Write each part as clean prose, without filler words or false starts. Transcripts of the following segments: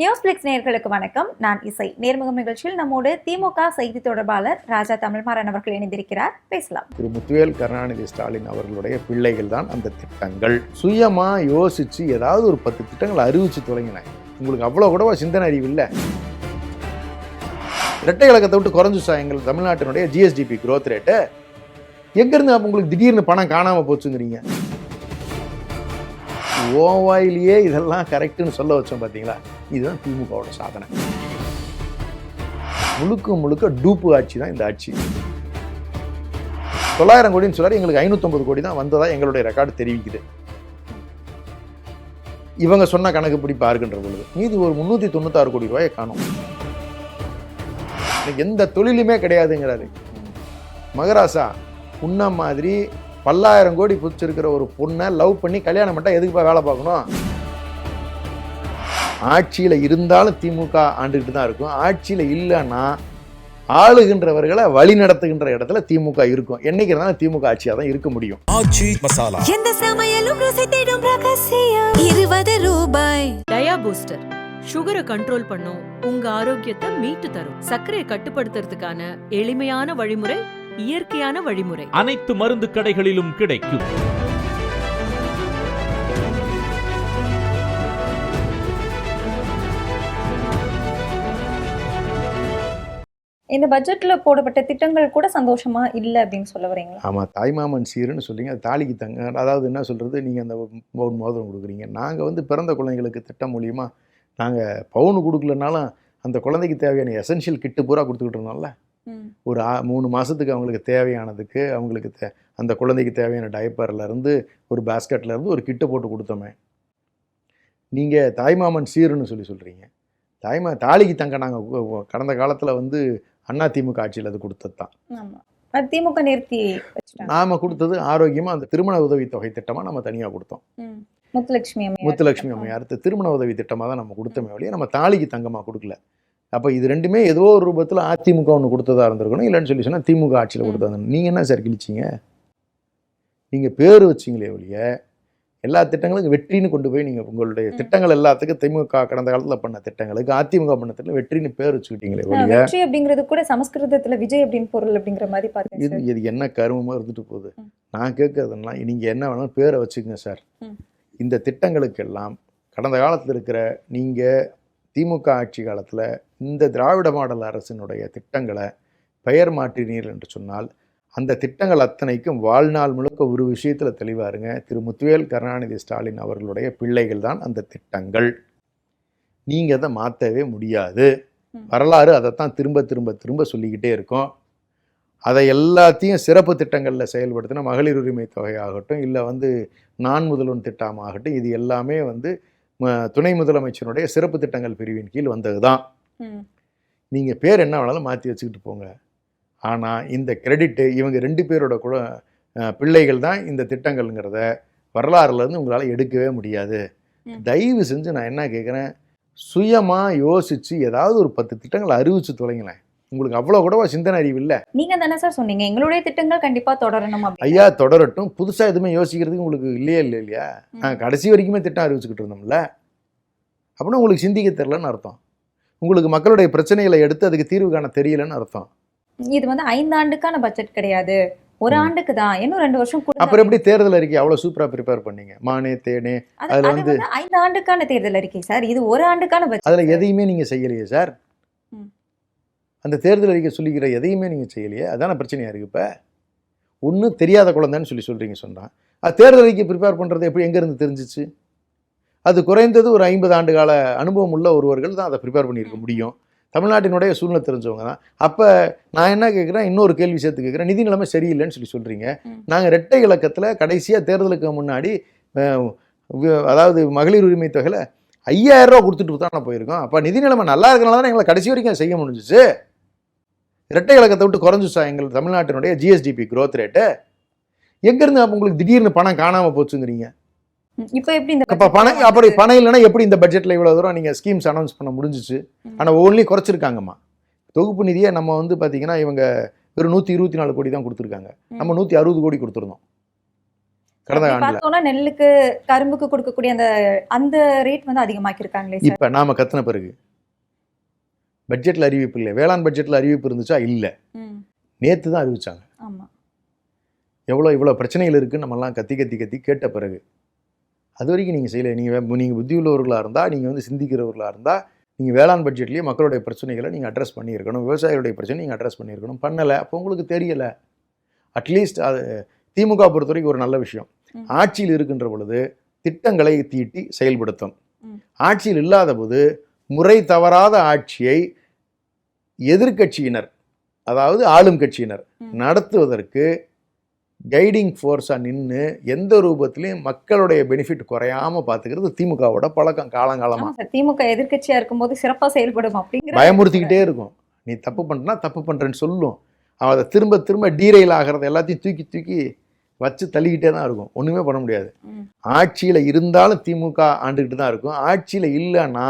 நியூஸ்பிளிக்ஸ் நேயர்களுக்கு வணக்கம். நான் இசை. நேர்முகம் நிகழ்ச்சியில் நம்மோடு திமுக செய்தி தொடர்பாளர் ராஜா தமிழ்மாறன் அவர்கள் இணைந்திருக்கிறார். பேசலாம். திரு முத்துவேல் கருணாநிதி ஸ்டாலின் அவர்களுடைய பிள்ளைகள் தான் அந்த திட்டங்கள். சுயமா யோசிச்சு ஏதாவது ஒரு 10 திட்டங்களை அறிவிச்சு தொடங்கினேன். உங்களுக்கு அவ்வளோ கூடவா சிந்தனை அறிவு இல்லை? இரட்டை இலக்கத்தை விட்டு குறைஞ்சுச்சா எங்கள் தமிழ்நாட்டினுடைய ஜிஎஸ்டிபி growth ரேட்டு? எங்கேருந்து உங்களுக்கு திடீர்னு பணம் காணாமல் போச்சுங்கிறீங்க? ஓவாயிலேயே இதெல்லாம் கரெக்டுன்னு சொல்ல வச்சோம் பார்த்தீங்களா? இதுதான் திமுகவோட சாதனை. முழுக்க முழுக்க டூப்பு ஆட்சி தான் இந்த ஆட்சி. 900 கோடின்னு சொல்றாரு, எங்களுக்கு 550 கோடி தான் வந்ததா எங்களுடைய ரெக்கார்டு தெரிவிக்குது. இவங்க சொன்ன கணக்குப்படி பார்க்கின்ற பொழுது மீதி ஒரு 396 கோடி ரூபாயை காணும். எந்த தொழிலுமே கிடையாதுங்கிறாரு மகராசா. உன்ன மாதிரி 10,000 கோடி பிடிச்சிருக்கிற ஒரு பொண்ணை லவ் பண்ணி கல்யாணம் பண்ணா எதுக்குப்பா வேலை பார்க்கணும்? ஆட்சியில் இருந்தாலும் திமுக ஆண்டுகிட்டு தான் இருக்கும். ஆட்சியில் இல்லைன்னா ஆளுகின்றவர்களை வழி நடத்துகின்ற இடத்துல திமுக இருக்கும். என்னைக்கு இருந்தாலும் திமுக ஆட்சியாக தான் இருக்க முடியும். ஆட்சி மசாலா எந்த சமையலும் ருசி தேடும் ரகசியம் 20 ரூபாய். டயா பூஸ்டர் சுகரை கண்ட்ரோல் பண்ணும், உங்க ஆரோக்கியத்தை மீட்டு தரும். சர்க்கரையை கட்டுப்படுத்துறதுக்கான எளிமையான வழிமுறை, இயற்கையான வழிமுறை. அனைத்து மருந்து கடைகளிலும் கிடைக்கும். இந்த பட்ஜெட்ல போடப்பட்ட திட்டங்கள் கூட சந்தோஷமா இல்ல அப்படின்னு சொல்ல வரீங்களா? ஆமா, தாய்மாமன் சீருன்னு சொல்றீங்க, அது தாலிக்கு தங்க. அதாவது என்ன சொல்றது, நீங்க அந்த பவுன் மோதிரம் கொடுக்குறீங்க. நாங்க பிறந்த குழந்தைங்களுக்கு திட்டம் மூலியமா நாங்க பவுன் கொடுக்கலனாலும் அந்த குழந்தைக்கு தேவையான எசென்ஷியல் கிட்டு பூரா கொடுத்துக்கிட்டு இருந்தோம்ல. ஒரு 3 மாதத்துக்கு அவங்களுக்கு தேவையானதுக்கு, அவங்களுக்கு அந்த குழந்தைக்கு தேவையான டைப்பர்ல இருந்து, ஒரு பேஸ்கெட்ல இருந்து ஒரு கிட்டு போட்டு கொடுத்தோமே. நீங்கள் தாய்மாமன் சீருன்னு சொல்கிறீங்க. தாலிக்கு தங்க நாங்கள் கடந்த காலத்தில் அதிமுக ஆட்சியில் அது கொடுத்தது தான். திமுக நிறுத்தி நாம் கொடுத்தது ஆரோக்கியமாக அந்த திருமண உதவி தொகை திட்டமாக நம்ம தனியாக கொடுத்தோம். முத்துலட்சுமி அம்மையார் திருமண உதவி திட்டமாக தான் நம்ம கொடுத்தோமே வழியே நம்ம தாலிக்கு தங்கமாக கொடுக்கல. அப்போ இது ரெண்டுமே ஏதோ ஒரு ரூபத்தில் அதிமுக ஒன்று கொடுத்ததா இருந்திருக்கணும். இல்லைன்னு சொல்லி சொன்னால் திமுக ஆட்சியில் கொடுத்தா. நீங்கள் என்ன சார் கிழிச்சிங்க? நீங்கள் பேர் வச்சிங்களே ஒழிய எல்லா திட்டங்களுக்கும் வெற்றின்னு கொண்டு போய் நீங்கள் உங்களுடைய திட்டங்கள் எல்லாத்துக்கும் திமுக கடந்த காலத்தில் பண்ண திட்டங்களுக்கு அதிமுக பண்ண திட்டம் வெற்றின்னு பேர் வச்சுக்கிட்டீங்களே ஒழிய. வெற்றி அப்படிங்கிறது கூட சமஸ்கிருதத்தில் விஜய் அப்படின்னு பொருள் அப்படிங்கிற மாதிரி பார்த்தீங்க. இது என்ன கருமமாக இருந்துட்டு போகுது? நான் கேட்கறதுனா நீங்கள் என்ன வேணாலும் பேரை வச்சுக்கங்க சார். இந்த திட்டங்களுக்கெல்லாம் கடந்த காலத்தில் இருக்கிற நீங்கள் திமுக ஆட்சி காலத்தில் இந்த திராவிட மாடல் அரசினுடைய திட்டங்களை பெயர் மாற்றினீர்கள் என்று சொன்னால் அந்த திட்டங்கள் அத்தனைக்கும் வாழ்நாள் முழுக்க ஒரு விஷயத்தில் தெளிவாருங்க. திரு முத்துவேல் கருணாநிதி ஸ்டாலின் அவர்களுடைய பிள்ளைகள் தான் அந்த திட்டங்கள். நீங்கள் அதை மாற்றவே முடியாது. வரலாறு அதைத்தான் திரும்ப திரும்ப திரும்ப சொல்லிக்கிட்டே இருக்கோம். அதை எல்லாத்தையும் சிறப்பு திட்டங்களில் செயல்படுத்தின மகளிர் உரிமை தொகை ஆகட்டும், இல்லை நான் முதல்வன் திட்டமாகட்டும், இது எல்லாமே துணை முதலமைச்சருடைய சிறப்பு திட்டங்கள் பிரிவின் கீழ் வந்தது தான். நீங்கள் பேர் என்ன வேணாலும் மாற்றி வச்சுக்கிட்டு போங்க. ஆனால் இந்த கிரெடிட்டு இவங்க 2 பேரோட பிள்ளைகள் தான் இந்த திட்டங்கள்ங்கிறத வரலாறுலேருந்து உங்களால் எடுக்கவே முடியாது. தயவு செஞ்சு நான் என்ன கேட்குறேன், சுயமாக யோசித்து ஏதாவது ஒரு 10 திட்டங்களை அறிவிச்சு தொலைங்களேன். உங்களுக்கு அவ்வளோ கூடவா சிந்தனை அறிவு இல்லை? நீங்கள் தானே சார் சொன்னீங்க எங்களுடைய திட்டங்கள் கண்டிப்பாக தொடரணும். ஐயா தொடரட்டும். புதுசாக எதுவுமே யோசிக்கிறதுக்கு உங்களுக்கு இல்லையா? நாங்கள் கடைசி வரைக்குமே திட்டம் அறிவிச்சுக்கிட்டு இருந்தோம்ல. அப்படின்னா உங்களுக்கு சிந்திக்க தெரியலன்னு அர்த்தம். உங்களுக்கு மக்களுடைய பிரச்சனைகளை எடுத்து அதுக்கு தீர்வு காண தெரியலன்னு அர்த்தம். இது 5 ஆண்டுக்கான பட்ஜெட் கிடையாது, ஒரு ஆண்டுக்கு தான், இன்னும் 2 வருஷம் கூட. அப்புறம் எப்படி தேர்தல் அறிக்கை அவ்வளவு சூப்பரா ப்ரிப்பேர் பண்ணீங்க? மானே தேனே அதுல 5 ஆண்டுக்கான தேர்தல் அறிக்கை சார், இது ஒரு ஆண்டுக்கான பட்ஜெட். அதுல எதையுமே நீங்க செய்யலையே சார். அந்த தேர்தல் அறிக்கை சொல்லிக்கிற எதையுமே நீங்க செய்யலையே. அதான பிரச்சனையா இருக்கு. இப்ப ஒன்றும் தெரியாத குழந்தைன்னு சொல்றீங்க. சொன்னான் அது தேர்தல் அறிக்கை ப்ரிப்பேர் பண்றது எப்படி எங்கேருந்து தெரிஞ்சிச்சு? அது குறைந்தது ஒரு 50 ஆண்டு கால அனுபவம் உள்ள ஒருவர்கள் தான் அதை ப்ரிப்பேர் பண்ணியிருக்க முடியும். தமிழ்நாட்டினுடைய சூழ்நிலை தெரிஞ்சவங்க தான். அப்போ நான் என்ன கேட்குறேன், இன்னொரு கேள்வி சேர்த்து கேட்குறேன். நிதி நிலைமை சரியில்லைன்னு சொல்கிறீங்க. நாங்கள் இரட்டை இலக்கத்தில் கடைசியாக தேர்தலுக்கு முன்னாடி அதாவது மகளிர் உரிமை தொகையில் 5,000 ரூபா கொடுத்துட்டு தானே போயிருக்கோம். அப்போ நிதி நிலைமை நல்லா இருக்கிறனால தான் எங்களை கடைசி வரைக்கும் செய்ய முடிஞ்சிச்சு. இரட்டை இலக்கத்தை விட்டு குறைஞ்சுச்சா எங்கள் தமிழ்நாட்டினுடைய ஜிஎஸ்டிபி growth ரேட்டு? எங்கேருந்து உங்களுக்கு திடீர்னு பணம் காணாமல் போச்சுங்கிறீங்க? இப்போ எப்படி இந்த பணம் அப்படி பணம் இல்லைன்னா எப்படி இந்த பட்ஜெட்டில் இவ்வளோ தூரம் நீங்கள் ஸ்கீம்ஸ் அனௌன்ஸ் பண்ண முடிஞ்சிச்சு? ஆனால் ஒவ்வொன்றிலையும் குறைச்சிருக்காங்கம்மா. தொகுப்பு நிதியை நம்ம பார்த்தீங்கன்னா இவங்க வெறும் 124 கோடி தான் கொடுத்துருக்காங்க. நம்ம 160 கோடி கொடுத்துருந்தோம். கடந்த அப்படி ஆண்டுல. பார்த்தோம்னா நெல்லுக்கு கரும்புக்கு கொடுக்கக்கூடிய அந்த அந்த ரேட் வந்து அதிகமாக்கி இருக்காங்களே சார். இப்ப நாம கத்துன பிறகு பட்ஜெட்ல அறிவிப்பு இல்லை. வேளாண் பட்ஜெட்ல அறிவிப்பு இருந்துச்சா? இல்ல. ம். நேத்து தான் அறிவிச்சாங்க. ஆமா. இவ்வளோ பிரச்சனைகள் இருக்குன்னு நம்மலாம் கத்தி கத்தி கத்தி கேட்ட பிறகு அது வரைக்கும் நீங்கள் செய்யலை. நீங்கள் புத்தி உள்ளவர்களாக இருந்தால், நீங்கள் வந்து சிந்திக்கிறவர்களாக இருந்தால், நீங்கள் வேளாண் பட்ஜெட்லேயே மக்களுடைய பிரச்சனைகளை நீங்கள் அட்ரஸ் பண்ணியிருக்கணும், விவசாயிகளுடைய பிரச்சனை நீங்கள் அட்ரஸ் பண்ணியிருக்கணும். பண்ணலை. அப்போ உங்களுக்கு தெரியலை. அட்லீஸ்ட் அது திமுக பொறுத்த வரைக்கும் ஒரு நல்ல விஷயம். ஆட்சியில் இருக்கின்ற பொழுது திட்டங்களை தீட்டி செயல்படுத்தும். ஆட்சியில் இல்லாத போது முறை தவறாத ஆட்சியை எதிர்க்கட்சியினர், அதாவது ஆளும் கட்சியினர் நடத்துவதற்கு கைடிங் ஃபோர்ஸாக நின்று எந்த ரூபத்திலையும் மக்களுடைய பெனிஃபிட் குறையாம பார்த்துக்கிறது திமுகவோட பழக்கம் காலங்காலமாக. ஆமா சார். திமுக எதிர்க்கட்சியா இருக்கும்போது சிறப்பா செயல்படும் அப்படிங்கிற பயமுறுத்திக்கிட்டே இருக்கும். நீ தப்பு பண்ணுறனா தப்பு பண்ணுறேன்னு சொல்லும். அவன் அதை திரும்ப திரும்ப டீரெயில் ஆகிறது எல்லாத்தையும் தூக்கி தூக்கி வச்சு தள்ளிக்கிட்டே தான் இருக்கும். ஒன்றுமே பண்ண முடியாது. ஆட்சியில் இருந்தாலும் திமுக ஆண்டுக்கிட்டு தான் இருக்கும். ஆட்சியில் இல்லைன்னா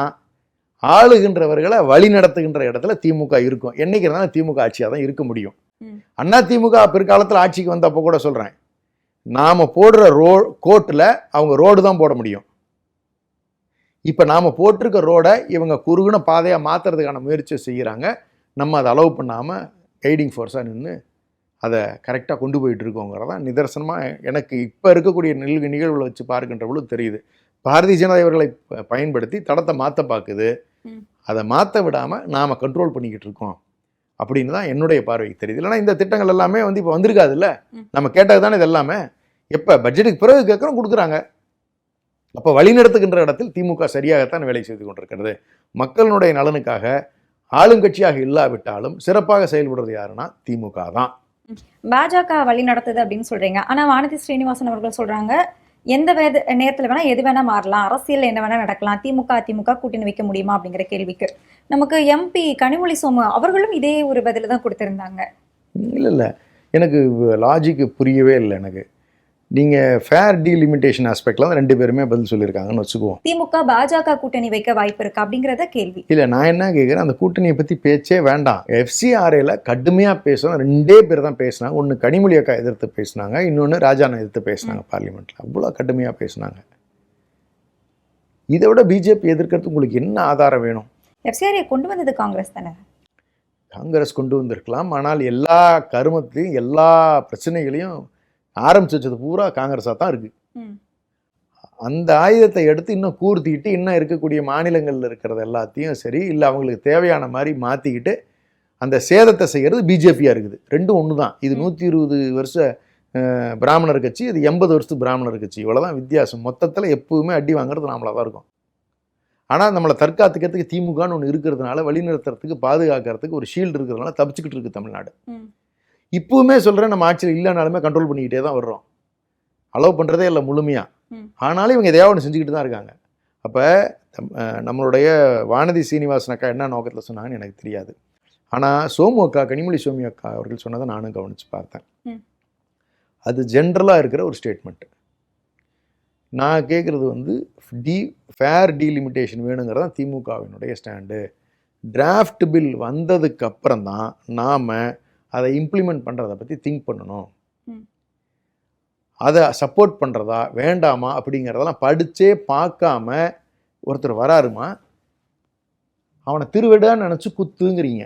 ஆளுகின்றவர்களை வழி நடத்துகின்ற இடத்துல திமுக இருக்கும். என்னைக்கு இருந்தாலும் திமுக ஆட்சியாக தான் இருக்க முடியும். அண்ணா திமுக பிற்காலத்தில் ஆட்சிக்கு வந்தப்போ கூட சொல்கிறேன், நாம் போடுற கோட்டில் அவங்க ரோடு தான் போட முடியும். இப்போ நாம் போட்டிருக்க ரோடை இவங்க குறுகுன பாதையாக மாற்றுறதுக்கான முயற்சியை செய்கிறாங்க. நம்ம அதை அலோவ் பண்ணாமல் கைடிங் ஃபோர்ஸாக நின்று அதை கரெக்டாக கொண்டு போயிட்டு இருக்கோங்கிறதான் நிதர்சனமாக எனக்கு இப்போ இருக்கக்கூடிய நிகழ்வுகளை வச்சு பார்க்கின்ற பொழுது தெரியுது. பாரதிய ஜனதா இவர்களை பயன்படுத்தி தடத்தை மாற்ற பார்க்குது. அதை மாற்ற விடாமல் நாம் கண்ட்ரோல் பண்ணிக்கிட்டு இருக்கோம் அப்படின்னு தான் என்னுடைய பார்வைக்கு தெரியுது. இல்லைனா இந்த திட்டங்கள் எல்லாமே வந்து இப்போ வந்திருக்காது. இல்லை, நம்ம கேட்டது தானே இது எல்லாமே. எப்போ பட்ஜெட்டுக்கு பிறகு கேட்குறோம், கொடுக்குறாங்க. அப்போ வழிநடத்துகின்ற இடத்தில் திமுக சரியாகத்தான் வேலை செய்து கொண்டிருக்கிறது. மக்களுடைய நலனுக்காக ஆளுங்கட்சியாக இல்லாவிட்டாலும் சிறப்பாக செயல்படுறது யாருன்னா திமுக தான். பாஜக வழி நடத்துது அப்படின்னு சொல்றீங்க. ஆனா வானதி ஸ்ரீனிவாசன் அவர்கள் சொல்றாங்க, எந்த நேரத்துல வேணா எது வேணா மாறலாம், அரசியல் என்ன வேணா நடக்கலாம், திமுக கூட்டணி வைக்க முடியுமா அப்படிங்கிற கேள்விக்கு நமக்கு எம்பி கனிமொழி சோமு அவர்களும் இதே ஒரு பதில தான் கொடுத்திருந்தாங்க. இல்லை, எனக்கு லாஜிக்கு புரியவே இல்லை. எனக்கு நீங்கள் ஃபேர் டீலிமிட்டேஷன் ஆஸ்பெக்டில் தான் ரெண்டு பேருமே பதில் சொல்லியிருக்காங்கன்னு வச்சுக்குவோம். திமுக பாஜக கூட்டணி வைக்க வாய்ப்பு இருக்கு அப்படிங்கிறத கேள்வி. இல்லை, நான் என்ன கேட்குறேன், அந்த கூட்டணியை பற்றி பேச்சே வேண்டாம். FCRAல கடுமையாக பேசணும். ரெண்டே பேர் தான் பேசினாங்க. ஒன்று கனிமொழி அக்கா எதிர்த்து பேசினாங்க, இன்னொன்று ராஜாண்ணா எதிர்த்து பேசினாங்க பார்லிமெண்ட்டில். அவ்வளோ கடுமையாக பேசினாங்க. இதை விட பிஜேபி எதிர்க்கிறதுக்கு உங்களுக்கு என்ன ஆதாரம் வேணும்? FCRA கொண்டு வந்தது காங்கிரஸ் தானே. காங்கிரஸ் கொண்டு வந்திருக்கலாம். ஆனால் எல்லா கருமத்தையும் எல்லா பிரச்சனைகளையும் ஆரம்பிச்சு வச்சது பூரா காங்கிரஸாக தான் இருக்குது. அந்த ஆயுதத்தை எடுத்து இன்னும் கூர்த்திக்கிட்டு இன்னும் இருக்கக்கூடிய மாநிலங்களில் இருக்கிறது எல்லாத்தையும் சரி இல்லை அவங்களுக்கு தேவையான மாதிரி மாற்றிக்கிட்டு அந்த சேதத்தை செய்கிறது பிஜேபியாக இருக்குது. ரெண்டும் ஒன்று தான். இது 120 வருஷ பிராமணர் கட்சி, இது 80 வருஷத்து பிராமணர் கட்சி. இவ்வளோதான் வித்தியாசம். மொத்தத்தில் எப்பவுமே அடி வாங்குறது நம்மளாக தான் இருக்கும். ஆனால் நம்மளை தற்காத்துக்கிறதுக்கு திமுகன்னு ஒன்று இருக்கிறதுனால, வழிநிறுத்துறதுக்கு பாதுகாக்கிறதுக்கு ஒரு ஷீல்டு இருக்கிறதுனால தப்பிச்சுக்கிட்டு இருக்குது தமிழ்நாடு. இப்பவுமே சொல்கிறேன், நம்ம ஆட்சியில் இல்லைனாலுமே கண்ட்ரோல் பண்ணிக்கிட்டே தான் வர்றோம். அலோவ் பண்ணுறதே இல்லை முழுமையாக. ஆனாலும் இவங்க எதையாவது ஒன்று செஞ்சுக்கிட்டு தான் இருக்காங்க. அப்போ நம்மளுடைய வானதி சீனிவாசன் அக்கா என்ன நோக்கத்தில் சொன்னாங்கன்னு எனக்கு தெரியாது. ஆனால் சோமு அக்கா, கனிமொழி சோமி அக்கா அவர்கள் சொன்னதை நானும் கவனித்து பார்த்தேன். அது ஜென்ரலாக இருக்கிற ஒரு ஸ்டேட்மெண்ட்டு. நான் கேட்குறது வந்து ஃபேர் டீலிமிட்டேஷன் வேணுங்கிறது தான் திமுகவினுடைய ஸ்டாண்டு. டிராஃப்ட் பில் வந்ததுக்கு அப்புறம் தான் நாம் அதை இம்ப்ளிமெண்ட் பண்ணுறதை பற்றி திங்க் பண்ணணும். அதை சப்போர்ட் பண்ணுறதா வேண்டாமா அப்படிங்கிறதெல்லாம் படித்தே பார்க்காம ஒருத்தர் வராருமா, அவனை திருவிடான்னு நினச்சி குத்துங்கிறீங்க.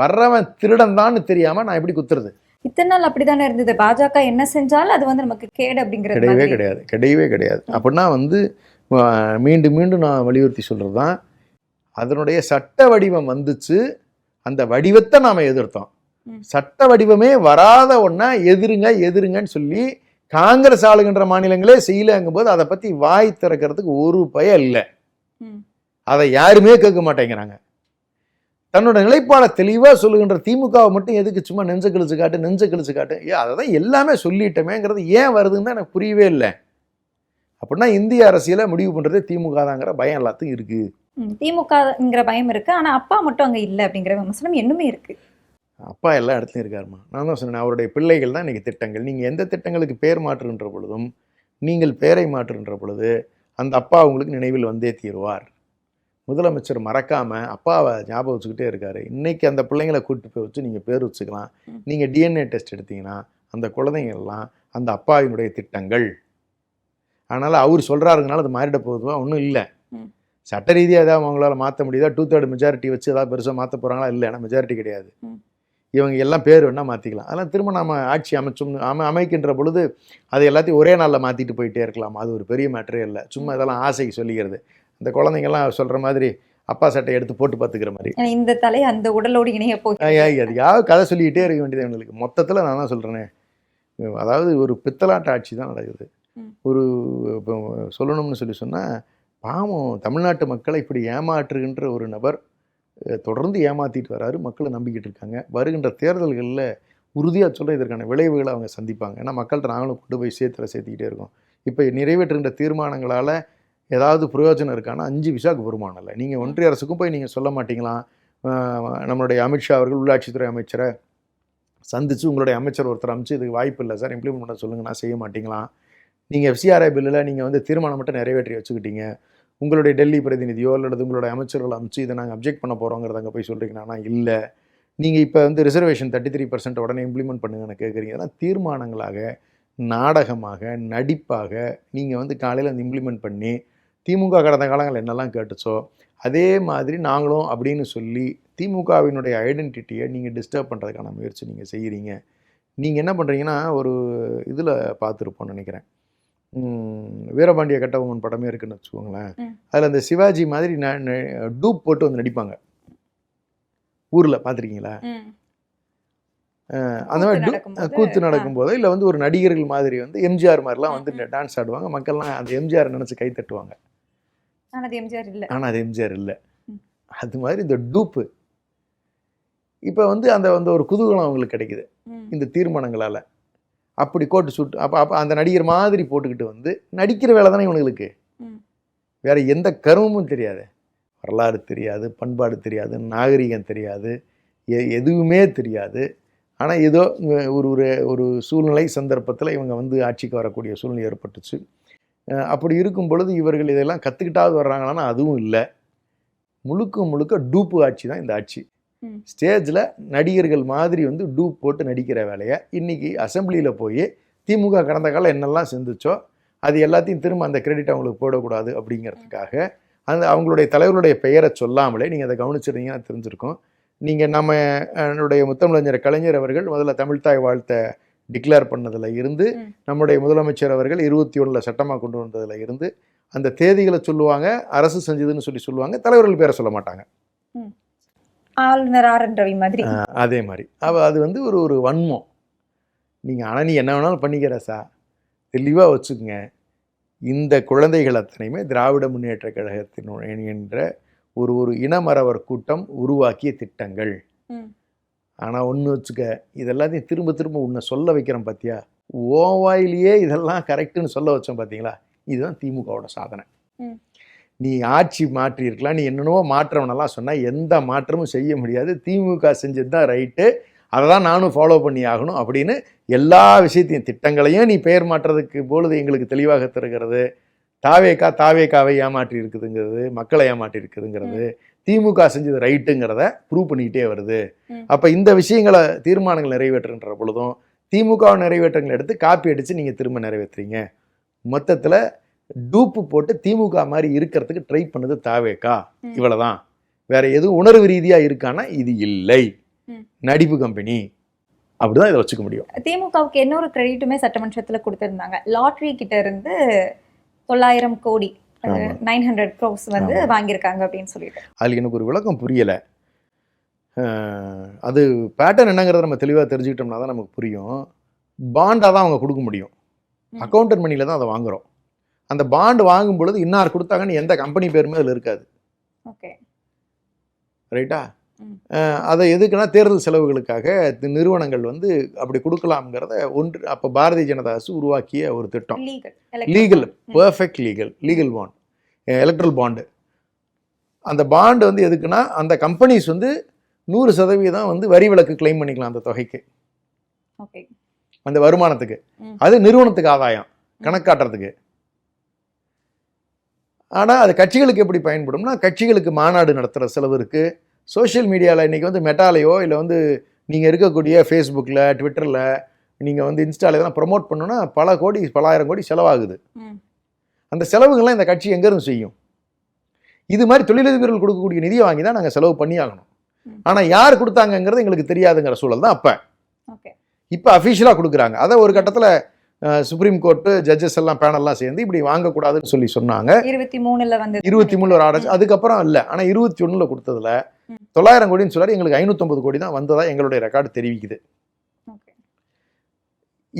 வர்றவன் திருடன் தான் தெரியாமல் நான் எப்படி குத்துறது? இத்தனை நாள் அப்படித்தானே இருந்தது. பாஜக என்ன செஞ்சாலும் அது வந்து நமக்கு கேடு அப்படிங்கிறது கிடையவே கிடையாது. அப்படின்னா வந்து மீண்டும் மீண்டும் நான் வலியுறுத்தி சொல்கிறது தான், அதனுடைய சட்ட வடிவம் வந்துச்சு, அந்த வடிவத்தை நாம் எதிர்த்தோம். சட்ட வடிவமே வராத ஒன்றா எதிருங்கன்னு சொல்லி காங்கிரஸ் ஆளுகின்ற மாநிலங்களே செய்யலங்கும் போது அதை பற்றி வாய் திறக்கிறதுக்கு ஒரு பயம் இல்லை. அதை யாருமே கேட்க மாட்டேங்கிறாங்க. தன்னோட நிலைப்பாடை தெளிவாக சொல்லுகின்ற திமுகவை மட்டும் எதுக்கு சும்மா நெஞ்ச கிழிச்சு காட்டு அதை தான் எல்லாமே சொல்லிட்டமேங்கிறது ஏன் வருதுன்னு தான் எனக்கு புரியவே இல்லை. அப்படின்னா இந்திய அரசியலை முடிவு பண்ணுறதே திமுக தாங்கிற பயம் எல்லாத்துக்கும் இருக்குது. திமுகங்கிற பயம் இருக்குது. ஆனால் அப்பா மட்டும் அங்கே இல்லை அப்படிங்கிற விமர்சனம் இன்னுமே இருக்குது. அப்பா எல்லா இடத்துலையும் இருக்காருமா. நான் தான் சொன்னேன், அவருடைய பிள்ளைகள் தான் இன்றைக்கி திட்டங்கள். நீங்கள் எந்த திட்டங்களுக்கு பேர் மாற்றுகின்ற பொழுதும், நீங்கள் பேரை மாற்றுகின்ற பொழுது அந்த அப்பா உங்களுக்கு நினைவில் வந்தே தீருவார். முதலமைச்சர் மறக்காமல் அப்பாவை ஞாபகம் வச்சுக்கிட்டே இருக்காரு. இன்றைக்கி அந்த பிள்ளைங்களை கூப்பிட்டு போய் வச்சு நீங்கள் பேர் வச்சுக்கலாம். நீங்கள் DNA டெஸ்ட் எடுத்தீங்கன்னா அந்த குழந்தைங்கள்லாம் அந்த அப்பாவினுடைய திட்டங்கள். அதனால் அவர் சொல்கிறாருங்கனால அது மாறிட போகுதுவா? ஒன்றும் இல்லை. சட்ட ரீதியாக ஏதாவது அவங்களால மாற்ற முடியுதா? 2/3 மெஜாரிட்டி வச்சு ஏதாவது பெருசாக மாற்ற போகிறாங்களா? இல்லை, ஏன்னா மெஜாரிட்டி கிடையாது. இவங்க எல்லாம் பேர் வேணால் மாற்றிக்கலாம். அதெல்லாம் திரும்ப நம்ம ஆட்சி அமைக்கின்ற பொழுது அது எல்லாத்தையும் ஒரே நாளில் மாற்றிட்டு போயிட்டே இருக்கலாம். அது ஒரு பெரிய மேட்டரே இல்லை. சும்மா இதெல்லாம் ஆசைக்கு சொல்லிக்கிறது. இந்த குழந்தைங்கள்லாம் சொல்கிற மாதிரி அப்பா சட்டை எடுத்து போட்டு பார்த்துக்கிற மாதிரி. இந்த தலை அந்த உடலோடு இணைய போய் அதுக்காக கதை சொல்லிக்கிட்டே இருக்க வேண்டியது எங்களுக்கு. மொத்தத்தில் நான் தான் சொல்கிறேனே, அதாவது ஒரு பித்தலாட்ட ஆட்சி தான் நடக்குது. ஒரு இப்போ சொல்லணும்னு சொன்னால் பாவம் தமிழ்நாட்டு மக்களை இப்படி ஏமாற்றுகின்ற ஒரு நபர் தொடர்ந்து ஏமாற்றிட்டு வராரு. மக்களை நம்பிக்கிட்டு இருக்காங்க. வருகின்ற தேர்தல்களில் உறுதியாக சொல்ல இதற்கான விளைவுகளை அவங்க சந்திப்பாங்க. ஏன்னா மக்கள்கிட்ட நாங்களும் கொண்டு போய் சேர்த்துக்கிட்டே இருக்கோம். இப்போ நிறைவேற்றுகின்ற தீர்மானங்களால் ஏதாவது பிரயோஜனம் இருக்கான்னா 5 விசாக்கு வருமானம் இல்லை. நீங்கள் ஒன்றிய அரசுக்கும் போய் நீங்கள் சொல்ல மாட்டீங்களாம். நம்மளுடைய அமித்ஷா அவர்கள் உள்ளாட்சித்துறை அமைச்சரை சந்தித்து உங்களுடைய அமைச்சர் ஒருத்தர் அமைச்சு இதுக்கு வாய்ப்பு இல்லை சார், இம்ப்ளிமெண்ட் பண்ண சொல்லுங்கன்னா செய்ய மாட்டீங்களாம். நீங்கள் FCRI பில்லில் நீங்கள் வந்து தீர்மானம் மட்டும் நிறைவேற்றி வச்சுக்கிட்டீங்க. உங்களுடைய டெல்லி பிரதிநிதியோ அல்லது உங்களுடைய அமைச்சர்கள் அமைச்சு இதை நாங்கள் அப்ஜெக்ட் பண்ண போகிறோங்கிறத அங்கே போய் சொல்கிறீங்கன்னா இல்லை. நீங்கள் இப்போ வந்து ரிசர்வேஷன் 33% உடனே இம்ப்ளிமெண்ட் பண்ணுங்கன்னு கேட்குறீங்க. அதெல்லாம் தீர்மானங்களாக, நாடகமாக, நடிப்பாக நீங்கள் வந்து காலையில் வந்து இம்ப்ளிமெண்ட் பண்ணி திமுக கடந்த காலங்கள் என்னெல்லாம் கேட்டுச்சோ அதே மாதிரி நாங்களும் அப்படின்னு சொல்லி திமுகவினுடைய ஐடென்டிட்டியை நீங்கள் டிஸ்டர்ப் பண்ணுறதுக்கான முயற்சி நீங்கள் செய்கிறீங்க. நீங்கள் என்ன பண்ணுறீங்கன்னா, ஒரு இதில் பார்த்துருப்போம்னு நினைக்கிறேன், வீரபாண்டிய கட்டபொம்மன் படமே இருக்குன்னு வச்சுக்கோங்களேன். அதில் அந்த சிவாஜி மாதிரி டூப் போட்டு வந்து நடிப்பாங்க ஊரில், பார்த்துருக்கீங்களா? அந்த மாதிரி கூத்து நடக்கும்போது இல்லை வந்து ஒரு நடிகர்கள் மாதிரி வந்து எம்ஜிஆர் மாதிரிலாம் வந்து டான்ஸ் ஆடுவாங்க. மக்கள்லாம் அந்த எம்ஜிஆர் நினச்சி கை தட்டுவாங்க. ஆனால் அது எம்ஜிஆர் இல்லை. அது மாதிரி இந்த டூப்பு இப்போ வந்து அந்த ஒரு குதூகலம் அவங்களுக்கு கிடைக்குது இந்த தீர்மானங்களால். அப்படி கோட்டு சுட்டு அப்போ அந்த நடிகர் மாதிரி போட்டுக்கிட்டு வந்து நடிக்கிற வேலை தானே இவங்களுக்கு. வேறு எந்த கருமமும் தெரியாது, வரலாறு தெரியாது, பண்பாடு தெரியாது, நாகரிகம் தெரியாது, எதுவுமே தெரியாது. ஆனால் ஏதோ ஒரு சூழ்நிலை சந்தர்ப்பத்தில் இவங்க வந்து ஆட்சிக்கு வரக்கூடிய சூழ்நிலை ஏற்பட்டுச்சு. அப்படி இருக்கும் பொழுது இவர்கள் இதெல்லாம் கற்றுக்கிட்டாவது வர்றாங்களான்னா அதுவும் இல்லை. முழுக்க டூப்பு ஆட்சி தான் இந்த ஆட்சி. ஸ்டேஜில் நடிகர்கள் மாதிரி வந்து டூப் போட்டு நடிக்கிற வேலையை இன்றைக்கி அசம்பிளியில் போய் திமுக கடந்த காலம் என்னெல்லாம் செஞ்சுச்சோ அது எல்லாத்தையும் திரும்ப அந்த கிரெடிட் அவங்களுக்கு போடக்கூடாது அப்படிங்கிறதுக்காக அவங்களுடைய தலைவருடைய பெயரை சொல்லாமலே, நீங்கள் அதை கவனிச்சிருந்தீங்கன்னா தெரிஞ்சிருக்கும். நீங்கள் நம்மளுடைய முத்தமிழறிஞர் கலைஞர் அவர்கள் முதல்ல தமிழ்தாய் வாழ்த்தை டிக்ளேர் பண்ணதில் இருந்து, நம்முடைய முதலமைச்சர் அவர்கள் 21 சட்டமாக கொண்டு வந்ததில் இருந்து அந்த தேதிகளை சொல்லுவாங்க, அரசு செஞ்சதுன்னு சொல்லுவாங்க, தலைவர்கள் பேரை சொல்ல மாட்டாங்க. ஆளுநர் ரவி மாதிரி அதே மாதிரி அது வந்து ஒரு வன்மம். நீங்கள் நீ என்ன வேணாலும் பண்ணிக்கிற சார், தெளிவாக வச்சுக்கோங்க. இந்த குழந்தைகள் அத்தனையுமே திராவிட முன்னேற்ற கழகத்தின் என்ற ஒரு இனமறவர் கூட்டம் உருவாக்கிய திட்டங்கள். ஆனால் ஒன்று வச்சுக்க, இதெல்லாத்தையும் திரும்ப உன்னை சொல்ல வைக்கிறேன் பார்த்தியா, ஓவாயிலேயே இதெல்லாம் கரெக்டுன்னு சொல்ல வச்சோம் பார்த்தீங்களா, இதுதான் திமுகவோட சாதனை. நீ ஆட்சி மாற்றி இருக்கலாம், நீ என்னென்னவோ மாற்றவனெல்லாம் சொன்னால் எந்த மாற்றமும் செய்ய முடியாது, திமுக செஞ்சது தான் ரைட்டு, அதை தான் நானும் ஃபாலோ பண்ணி ஆகணும் அப்படின்னு எல்லா விஷயத்தையும் திட்டங்களையும் நீ பெயர் மாற்றுறதுக்கு பொழுது எங்களுக்கு தெளிவாக தருகிறது. தாவேக்காவை ஏமாற்றி இருக்குதுங்கிறது, மக்களை ஏமாற்றி இருக்குதுங்கிறது, திமுக செஞ்சது ரைட்டுங்கிறத ப்ரூவ் பண்ணிக்கிட்டே வருது. அப்போ இந்த விஷயங்களை தீர்மானங்கள் நிறைவேற்றுன்ற பொழுதும் திமுக நிறைவேற்றங்களை எடுத்து காப்பி அடித்து நீங்கள் திரும்ப நிறைவேற்றுறீங்க. மொத்தத்தில் டூப்பு போட்டு திமுக மாதிரி இருக்கிறதுக்கு ட்ரை பண்ணுது தாவேக்கா. இவ்வளோதான், வேற எதுவும் உணர்வு ரீதியாக இருக்கான்னா இது இல்லை, நடிப்பு கம்பெனி. அப்படிதான் இதை வச்சுக்க முடியும். திமுகவுக்கு இன்னொரு கிரெடிட்டுமே சட்டமன்றத்தில் கொடுத்துருந்தாங்க. லாட்ரி கிட்ட இருந்து 900 கோடி 900 crores வந்து வாங்கியிருக்காங்க அப்படின்னு சொல்லிட்டு. அதுக்கு எனக்கு ஒரு விளக்கம் புரியலை. அது பேட்டர்ன் என்னங்கிறத நம்ம தெளிவாக தெரிஞ்சுக்கிட்டோம்னா தான் நமக்கு புரியும். பாண்டாக தான் அவங்க கொடுக்க முடியும், அக்கௌண்டன்ட் மணியில் தான் அதை வாங்குகிறோம். அந்த பாண்டு வாங்கும் பொழுது இன்னார் கொடுத்தாங்கன்னு எந்த கம்பெனி பேருமே அதில் இருக்காது. ஓகே, ரைட்டா? அதை எதுக்குன்னா தேர்தல் செலவுகளுக்காக நிறுவனங்கள் வந்து அப்படி கொடுக்கலாம்ங்கிறத அப்போ பாரதிய ஜனதா அரசு உருவாக்கிய ஒரு திட்டம். Legal, perfect legal bond, electoral bond. அந்த பாண்டு வந்து எதுக்குன்னா அந்த கம்பெனிஸ் வந்து 100% வந்து வரி விலக்கு கிளைம் பண்ணிக்கலாம் அந்த தொகைக்கு, அந்த வருமானத்துக்கு. அது நிறுவனத்துக்கு ஆதாயம் கணக்காட்டுறதுக்கு. ஆனால் அது கட்சிகளுக்கு எப்படி பயன்படும்னா, கட்சிகளுக்கு மாநாடு நடத்துகிற செலவு இருக்குது. சோஷியல் மீடியாவில் இன்றைக்கி வந்து மெட்டாலையோ இல்லை வந்து நீங்கள் இருக்கக்கூடிய ஃபேஸ்புக்கில், ட்விட்டரில் நீங்கள் வந்து இன்ஸ்டால இதெல்லாம் ப்ரொமோட் பண்ணணும்னா பல கோடி, பலாயிரம் கோடி செலவாகுது. ம். அந்த செலவுகள்லாம் இந்த கட்சி எங்கேருந்து செய்யும்? இது மாதிரி தொழிலதிபர்கள் கொடுக்கக்கூடிய நிதியை வாங்கி தான் நாங்கள் செலவு பண்ணி ஆகணும். ஆனால் யார் கொடுத்தாங்கங்கிறது எங்களுக்கு தெரியாதுங்கிற சூழல் தான் அப்போ. ஓகே. இப்போ அஃபிஷியலாக கொடுக்குறாங்க. அதை ஒரு கட்டத்தில் சுப்ரீம் கோர்ட்டு ஜட்ஜஸ் எல்லாம் பேனல்லாம் சேர்ந்து இப்படி வாங்கக்கூடாதுன்னு சொல்லி சொன்னாங்க. 23ல வந்து 23 ஒரு ஆர்டர், அதுக்கப்புறம் இல்லை. ஆனால் 21ல் கொடுத்ததுல 900 கோடின்னு சொல்லாரு, எங்களுக்கு 550 கோடி தான் வந்ததா எங்களுடைய ரெக்கார்டு தெரிவிக்குது. ஓகே.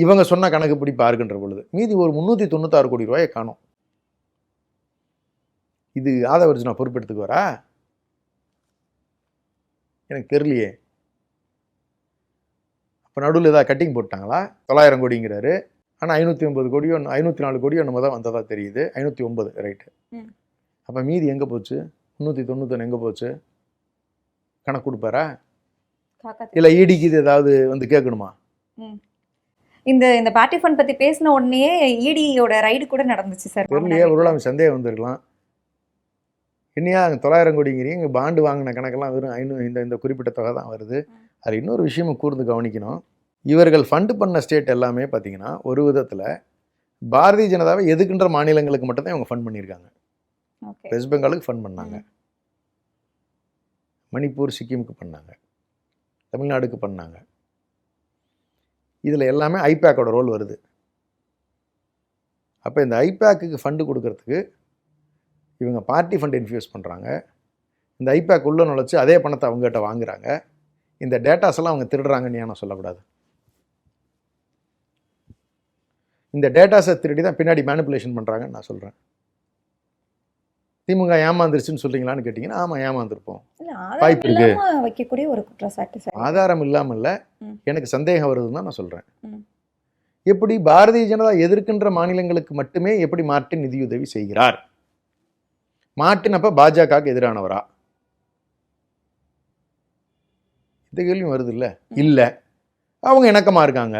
இவங்க சொன்ன கணக்குப்படி பார்க்கின்ற பொழுது மீதி ஒரு 396 கோடி ரூபாயை காணும். இது ஆதவர்ஜுனா பொறுப்பெடுத்துக்குவாரா? எனக்கு தெரியலையே. அப்போ நடுவில் ஏதாவது கட்டிங் போட்டாங்களா? 900 கோடிங்கிறாரு, ஆனால் 550 கோடியோ 504 கோடியோ நம்ம தான் வந்ததா தெரியுது. 509 ரைட்டு. அப்போ மீதி எங்கே போச்சு? 391 எங்கே போச்சு? கணக்கு கொடுப்பாரா? இல்லை ஈடிக்கு இது ஏதாவது வந்து கேட்கணுமா? இந்த பார்ட்டி ஃபண்ட் பத்தி பேசின உடனே இடியோட ரைடு கூட நடந்துச்சு சார். தெரியலையே, ஒருவேளை அவன் சந்தேகம் வந்திருக்கலாம். என்னையா 900 கோடிங்கிறீங்க, இங்கே பாண்டு வாங்கின கணக்கெல்லாம் வெறும் 500 இந்த குறிப்பிட்ட தொகை தான் வருது. அது இன்னொரு விஷயமும் கூர்ந்து கவனிக்கணும். இவர்கள் ஃபண்டு பண்ண ஸ்டேட் எல்லாமே பார்த்தீங்கன்னா ஒரு விதத்தில் பாரதிய ஜனதாவை எதுக்குன்ற மாநிலங்களுக்கு மட்டும்தான் இவங்க ஃபண்ட் பண்ணியிருக்காங்க. வெஸ்ட் பெங்காலுக்கு ஃபண்ட் பண்ணாங்க, மணிப்பூர் சிக்கிமுக்கு பண்ணாங்க, தமிழ்நாடுக்கு பண்ணாங்க. இதில் எல்லாமே ஐபேக்கோட ரோல் வருது. அப்போ இந்த ஐபேக்கு ஃபண்டு கொடுக்கறதுக்கு இவங்க பார்ட்டி ஃபண்ட் இன்ஃபியூஸ் பண்ணுறாங்க. இந்த ஐபேக் உள்ள நுழைச்சி அதே பணத்தை அவங்ககிட்ட வாங்குறாங்க. இந்த டேட்டாஸ் எல்லாம் அவங்க திருடுறாங்கன்னு ஏன் சொல்லக்கூடாது? இந்த டேட்டாஸை திருடி தான் பின்னாடி மேனிப்புலேஷன் பண்ணுறாங்கன்னு நான் சொல்கிறேன். திமுக ஏமாந்துருச்சுன்னு சொல்கிறீங்களான்னு கேட்டிங்கன்னா ஆமாம், ஏமாந்துருப்போம், வாய்ப்பு இருக்கு. வைக்கக்கூடிய ஒரு குற்றச்சாட்டு சார். ஆதாரம் இல்லாமல் இல்லை, எனக்கு சந்தேகம் வருதுன்னு தான் நான் சொல்கிறேன். எப்படி பாரதிய ஜனதா எதிர்க்கின்ற மாநிலங்களுக்கு மட்டுமே எப்படி மார்ட்டின் நிதியுதவி செய்கிறார்? மார்ட்டின் அப்போ பாஜகவுக்கு எதிரானவரா? இந்த கேள்வியும் வருது இல்லை? இல்லை, அவங்க இணக்கமாக இருக்காங்க.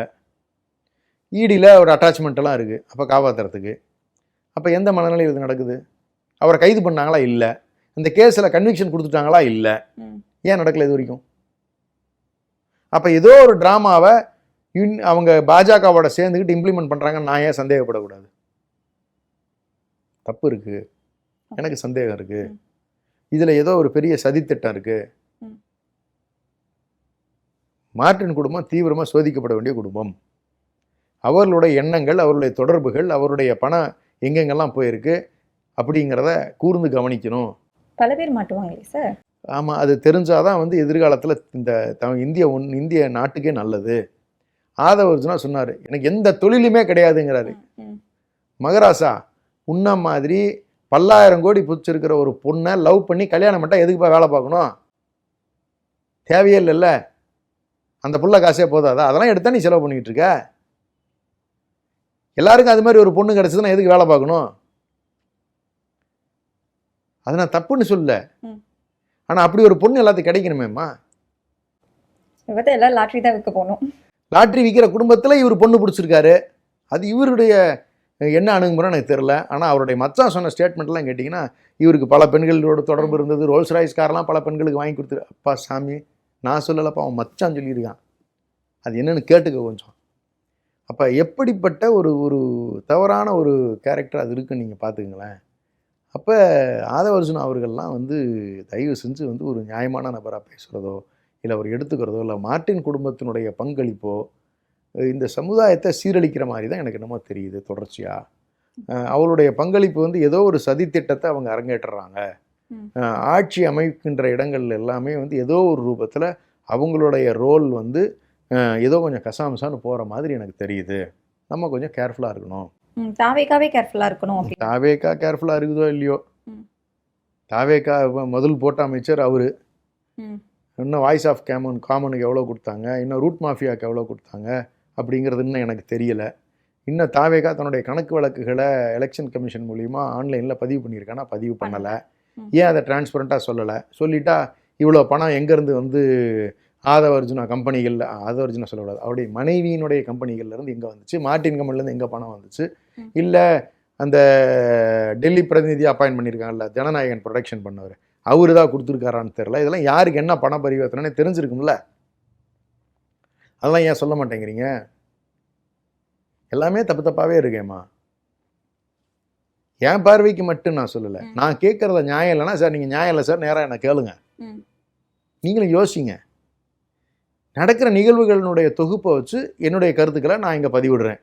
ஈடியில் ஒரு அட்டாச்மெண்ட்டெல்லாம் இருக்குது அப்போ காப்பாற்றுறதுக்கு. அப்போ எந்த மனநிலையில் இது நடக்குது? அவரை கைது பண்ணாங்களா? இல்லை. இந்த கேஸில் கன்விக்ஷன் கொடுத்துட்டாங்களா? இல்லை. ஏன் நடக்கலை இது வரைக்கும்? அப்போ ஏதோ ஒரு ட்ராமாவை அவங்க பாஜகவோட சேர்ந்துக்கிட்டு இம்ப்ளிமெண்ட் பண்ணுறாங்கன்னு நான் ஏன் சந்தேகப்படக்கூடாது? தப்பு இருக்குது, எனக்கு சந்தேகம் இருக்குது. இதில் ஏதோ ஒரு பெரிய சதித்திட்டம் இருக்குது. மார்ட்டின் குடும்பம் தீவிரமாக சோதிக்கப்பட வேண்டிய குடும்பம். அவர்களுடைய எண்ணங்கள், அவருடைய தொடர்புகள், அவருடைய பணம் எங்கெங்கெல்லாம் போயிருக்கு அப்படிங்கிறத கூர்ந்து கவனிக்கணும். பல பேர் மாட்டுவாங்களே சார். ஆமாம், அது தெரிஞ்சாதான் வந்து எதிர்காலத்தில் இந்த இந்திய நாட்டுக்கே நல்லது. ஆதவர்ஜுனா சொன்னார், எனக்கு எந்த தொழிலுமே கிடையாதுங்கிறாரு. மகராசா உன்ன மாதிரி 10,000 கோடி பிடிச்சிருக்கிற ஒரு பொண்ணை லவ் பண்ணி கல்யாணம் பண்ணிட்டா எதுக்குப்பா வேலை பார்க்கணும்? தேவையே இல்லைல்ல. அந்த புள்ள காசே போதாதா? அதெல்லாம் எடுத்தா நீ செலவு பண்ணிக்கிட்டு இருக்க. எல்லாருக்கும் அது மாதிரி ஒரு பொண்ணு கிடச்சதுன்னா எதுக்கு வேலை பார்க்கணும்? அது நான் தப்புன்னு சொல்ல. ஆனால் அப்படி ஒரு பொண்ணு எல்லாத்துக்கும் கிடைக்கணுமேம்மா. எல்லாம் லாட்ரி தான் விற்க போகணும். லாட்ரி விற்கிற குடும்பத்தில் இவர் பொண்ணு பிடிச்சிருக்காரு. அது இவருடைய என்ன அணுகுமுறை எனக்கு தெரில. ஆனால் அவருடைய மச்சான் சொன்ன ஸ்டேட்மெண்ட்லாம் கேட்டிங்கன்னா இவருக்கு பல பெண்களோட தொடர்பு இருந்தது, ரோல்ஸ் ராய்ஸ் காரெலாம் பல பெண்களுக்கு வாங்கி கொடுத்துரு. அப்பா சாமி, நான் சொல்லலப்பா, அவன் மச்சான் சொல்லியிருக்கான். அது என்னென்னு கேட்டுக்க கொஞ்சம். அப்போ எப்படிப்பட்ட ஒரு தவறான ஒரு கேரக்டர் அது இருக்குன்னு நீங்கள் பார்த்துக்குங்களேன். அப்போ ஆதவர்ஜுனா அவர்கள்லாம் வந்து தயவு செஞ்சு வந்து ஒரு நியாயமான நபராக பேசுகிறதோ இல்லை அவர் எடுத்துக்கிறதோ இல்லை மார்ட்டின் குடும்பத்தினுடைய பங்களிப்போ இந்த சமுதாயத்தை சீரழிக்கிற மாதிரி தான் எனக்கு என்னமோ தெரியுது. தொடர்ச்சியாக அவருடைய பங்களிப்பு வந்து ஏதோ ஒரு சதித்திட்டத்தை அவங்க அரங்கேற்றுறாங்க. ஆட்சி அமைக்கின்ற இடங்கள் எல்லாமே வந்து ஏதோ ஒரு ரூபத்தில் அவங்களுடைய ரோல் வந்து ஏதோ கொஞ்சம் கசாமசான்னு போகிற மாதிரி எனக்கு தெரியுது. நம்ம கொஞ்சம் கேர்ஃபுல்லாக இருக்கணும். தாவேக்காவே கேர்ஃபுல்லாக இருக்கணும். தாவேக்கா கேர்ஃபுல்லாக இருக்குதோ இல்லையோ, தாவேக்கா முதல் போட்ட அமைச்சர் அவர். இன்னும் வாய்ஸ் ஆஃப் காமனுக்கு எவ்வளோ கொடுத்தாங்க, இன்னும் ரூட் மாஃபியாவுக்கு எவ்வளோ கொடுத்தாங்க அப்படிங்கிறது இன்னும் எனக்கு தெரியலை. இன்னும் தாவேக்கா தன்னுடைய கணக்கு வழக்குகளை எலெக்ஷன் கமிஷன் மூலிமா ஆன்லைனில் பதிவு பண்ணியிருக்கானா? பதிவு பண்ணலை. ஏன் அதை டிரான்ஸ்பரண்ட்டாக சொல்லலை? சொல்லிட்டா இவ்வளோ பணம் எங்கேருந்து வந்து ஆதவர்ஜுனா கம்பெனிகளில், ஆதவர்ஜுனா சொல்லக்கூடாது, அவருடைய மனைவியினுடைய கம்பெனிகள்லேருந்து எங்கே வந்துச்சு, மார்ட்டின் கம்பெனிலேருந்து எங்கே பணம் வந்துச்சு, இல்லை அந்த டெல்லி பிரதிநிதி அப்பாயின்ட் பண்ணியிருக்காங்கல்ல ஜனநாயகன் ப்ரொடக்ஷன் பண்ணவர், அவரு தான் கொடுத்துருக்காரான்னு தெரில. இதெல்லாம் யாருக்கு என்ன பண பரிவர்த்தனை தெரிஞ்சிருக்கும்ல, அதெல்லாம் ஏன் சொல்ல மாட்டேங்கிறீங்க? எல்லாமே தப்பு தப்பாகவே இருக்கேம்மா. என் பார்வைக்கு மட்டும் நான் சொல்லலை. நான் கேட்குறத நியாயம் இல்லைன்னா சார் நீங்கள் நியாயம் இல்லை சார் நேராக என்ன கேளுங்க. நீங்களும் யோசிங்க. நடக்கிற நிகழ்வுகளினுடைய தொகுப்பை வச்சு என்னுடைய கருத்துக்களை நான் இங்கே பதிவிடுறேன்.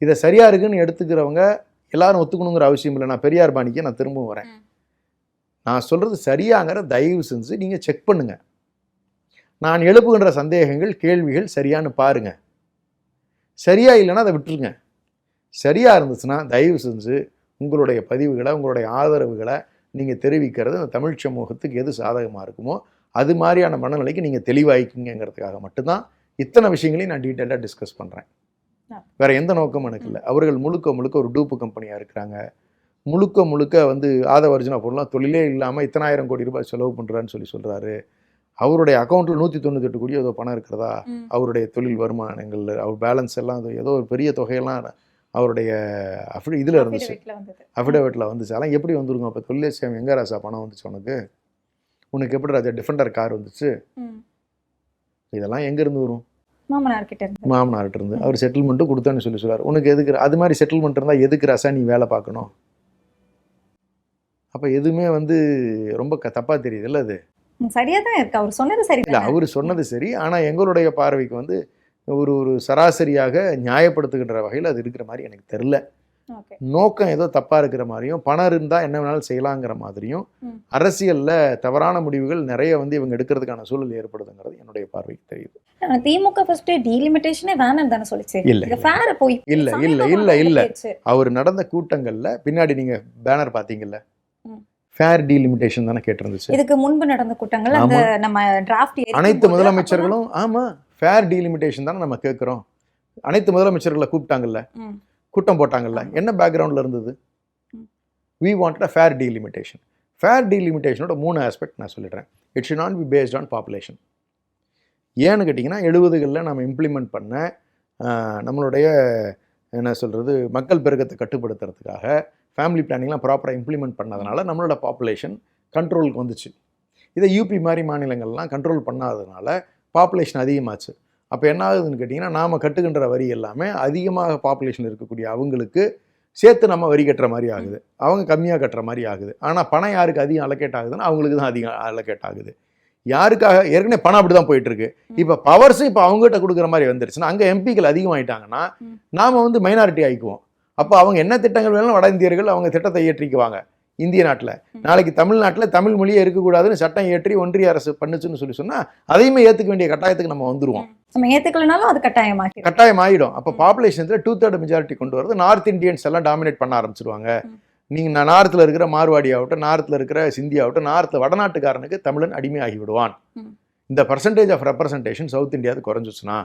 இதை சரியாக இருக்குன்னு எடுத்துக்கிறவங்க எல்லாரும் ஒத்துக்கணுங்கிற அவசியம் இல்லை. நான் பெரியார் பாணிக்கு நான் திரும்பவும் வரேன். நான் சொல்கிறது சரியாங்கிற தயவு செஞ்சு நீங்கள் செக் பண்ணுங்கள். நான் எழுப்புகின்ற சந்தேகங்கள் கேள்விகள் சரியான்னு பாருங்கள். சரியா இல்லைன்னா அதை விட்டுருங்க. சரியாக இருந்துச்சுன்னா தயவு செஞ்சு உங்களுடைய பதிவுகளை உங்களுடைய ஆதரவுகளை நீங்கள் தெரிவிக்கிறது அந்த தமிழ் சமூகத்துக்கு எது சாதகமாக இருக்குமோ அது மாதிரியான மனநிலைக்கு நீங்கள் தெளிவாய்க்குங்கிறதுக்காக மட்டும்தான் இத்தனை விஷயங்களையும் நான் டீட்டெயிலாக டிஸ்கஸ் பண்ணுறேன். வேறு எந்த நோக்கமும் எனக்கு இல்லை. அவர்கள் முழுக்க முழுக்க ஒரு டூப்பு கம்பெனியாக இருக்கிறாங்க. முழுக்க முழுக்க வந்து ஆதவர்ஜுனா பொருளாக தொழிலே இல்லாமல் இத்தனை 1000 கோடி ரூபாய் செலவு பண்ணுறான்னு சொல்கிறாரு. அவருடைய அக்கௌண்ட்டில் 198 கோடி ஏதோ பணம் இருக்கிறதா, அவருடைய தொழில் வருமானங்கள் அவர் பேலன்ஸ் எல்லாம் ஏதோ ஒரு பெரிய தொகையெல்லாம் அவருடைய இதில் இருந்துச்சு, அஃபிடேவிட்டில் வந்துச்சு. அதெல்லாம் எப்படி வந்துருங்க? அப்போ தொழிலே சேம் எங்கே ராசா பணம் வந்துச்சு உனக்கு எப்படி ராஜா டிஃபெண்டர் கார் வந்துச்சு? இதெல்லாம் எங்கேருந்து வரும்? மாமனார்கிட்ட இருந்து. அவர் செட்டில்மெண்ட்டும் கொடுத்தான்னு சொல்லுவார். உனக்கு எதுக்கு அது மாதிரி செட்டில்மெண்ட் இருந்தால் எதுக்கு ராசா நீ வேலை பார்க்கணும்? அப்போ எதுவுமே வந்து ரொம்ப தப்பாக தெரியுது இல்லை? அது சரியா தான் இருக்கு. அவர் சொன்னது சரி இல்லை, அவர் சொன்னது சரி. ஆனால் எங்களுடைய பார்வைக்கு வந்து ஒரு சராசரியாக நியாயப்படுத்துகின்ற வகையில் அது இருக்கிற மாதிரி எனக்கு தெரில. நோக்கம் ஏதோ தப்பாக இருக்கிற மாதிரியும், பணம் இருந்தால் என்ன வேணாலும் செய்யலாங்கிற மாதிரியும், அரசியலில் தவறான முடிவுகள் நிறைய வந்து இவங்க எடுக்கிறதுக்கான சூழல் ஏற்படுதுங்கிறது என்னுடைய பார்வைக்கு தெரியுது. திமுக ஃபர்ஸ்ட் டீலிமிட்டேஷனே வேணாம் தானே சொல்லிச்சு. இல்லை அவர் நடந்த கூட்டங்களில் பின்னாடி நீங்கள் பேனர் பார்த்தீங்கல்ல, ஃபேர் டீலிமிட்டேஷன் தானே கேட்டிருந்துச்சு. இதுக்கு முன்பு நடந்த கூட்டங்கள் அந்த நம்ம டிராஃப்ட் அனைத்து முதலமைச்சர்களும் ஆமாம் ஃபேர் டீலிமிட்டேஷன் தானே நம்ம கேட்குறோம். அனைத்து முதலமைச்சர்களை கூப்பிட்டாங்கல்ல, கூட்டம் போட்டாங்கல்ல, என்ன பேக்ரவுண்டில் இருந்தது? We wanted a fair delimitation. Fair டீலிமிட்டேஷனோட 3 ஆஸ்பெக்ட் நான் சொல்லிடுறேன். It should not be based on population. ஏன்னு கேட்டிங்கன்னா 70களில் நம்ம இம்ப்ளிமெண்ட் பண்ண நம்மளுடைய என்ன சொல்கிறது மக்கள் பெருக்கத்தை கட்டுப்படுத்துறதுக்காக ஃபேமிலி பிளானிங்லாம் ப்ராப்பராக இம்ப்ளிமெண்ட் பண்ணதுனால நம்மளோட பாப்புலேஷன் கண்ட்ரோலுக்கு வந்துச்சு. இதை யூபி மாதிரி மாநிலங்கள்லாம் கண்ட்ரோல் பண்ணாததுனால பாப்புலேஷன் அதிகமாச்சு. அப்போ என்ன ஆகுதுன்னு கேட்டிங்கன்னா நாம் கட்டுகின்ற வரி எல்லாமே அதிகமாக பாப்புலேஷன் இருக்கக்கூடிய அவங்களுக்கு சேர்த்து நம்ம வரி கட்டுற மாதிரி ஆகுது. அவங்க கம்மியாக கட்டுற மாதிரி ஆகுது. ஆனால் பணம் யாருக்கு அதிகம் அலோகேட் ஆகுதுன்னா அவங்களுக்கு தான் அதிகம் அலோகேட் ஆகுது. யாருக்காக ஏற்கனவே பணம் அப்படி தான் போயிட்டுருக்கு. இப்போ பவர்ஸும் இப்போ அவங்ககிட்ட கொடுக்குற மாதிரி வந்துருச்சுன்னா அங்கே எம்பிக்கள் அதிகமாகிட்டாங்கன்னா நாம் வந்து மைனாரிட்டி ஆகிக்குவோம். அப்போ அவங்க என்ன திட்டங்கள் வேணாலும் வட இந்தியர்கள் அவங்க திட்டத்தை இயற்றிக்குவாங்க. இந்திய நாட்டில் நாளைக்கு தமிழ்நாட்டில் தமிழ் மொழியே இருக்கக்கூடாதுன்னு சட்டம் இயற்றி ஒன்றிய அரசு பண்ணுச்சுன்னு சொன்னால் அதையுமே ஏற்றுக்க வேண்டிய கட்டாயத்துக்கு நம்ம வந்துடுவோம். நம்ம ஏற்றுக்கலனாலும் அது கட்டாயம் ஆகிடும். அப்போ பாப்புலேஷன்ஸில் 2/3 மெஜாரிட்டி கொண்டு வரது நார்த் இந்தியன்ஸ் எல்லாம் டாமினேட் பண்ண ஆரம்பிச்சிருவாங்க. நீங்கள் நார்த்தில் இருக்கிற மார்வாடி ஆகட்டும், நார்த்தில் இருக்கிற சிந்தி ஆகட்டும், நார்த்தில் வடநாட்டுக்காரனுக்கு தமிழன் அடிமையாகி விடுவான். இந்த பர்சன்டேஜ் ஆஃப் ரெப்ரசன்டேஷன் சவுத் இந்தியாவுக்கு குறைஞ்சிச்சுன்னா,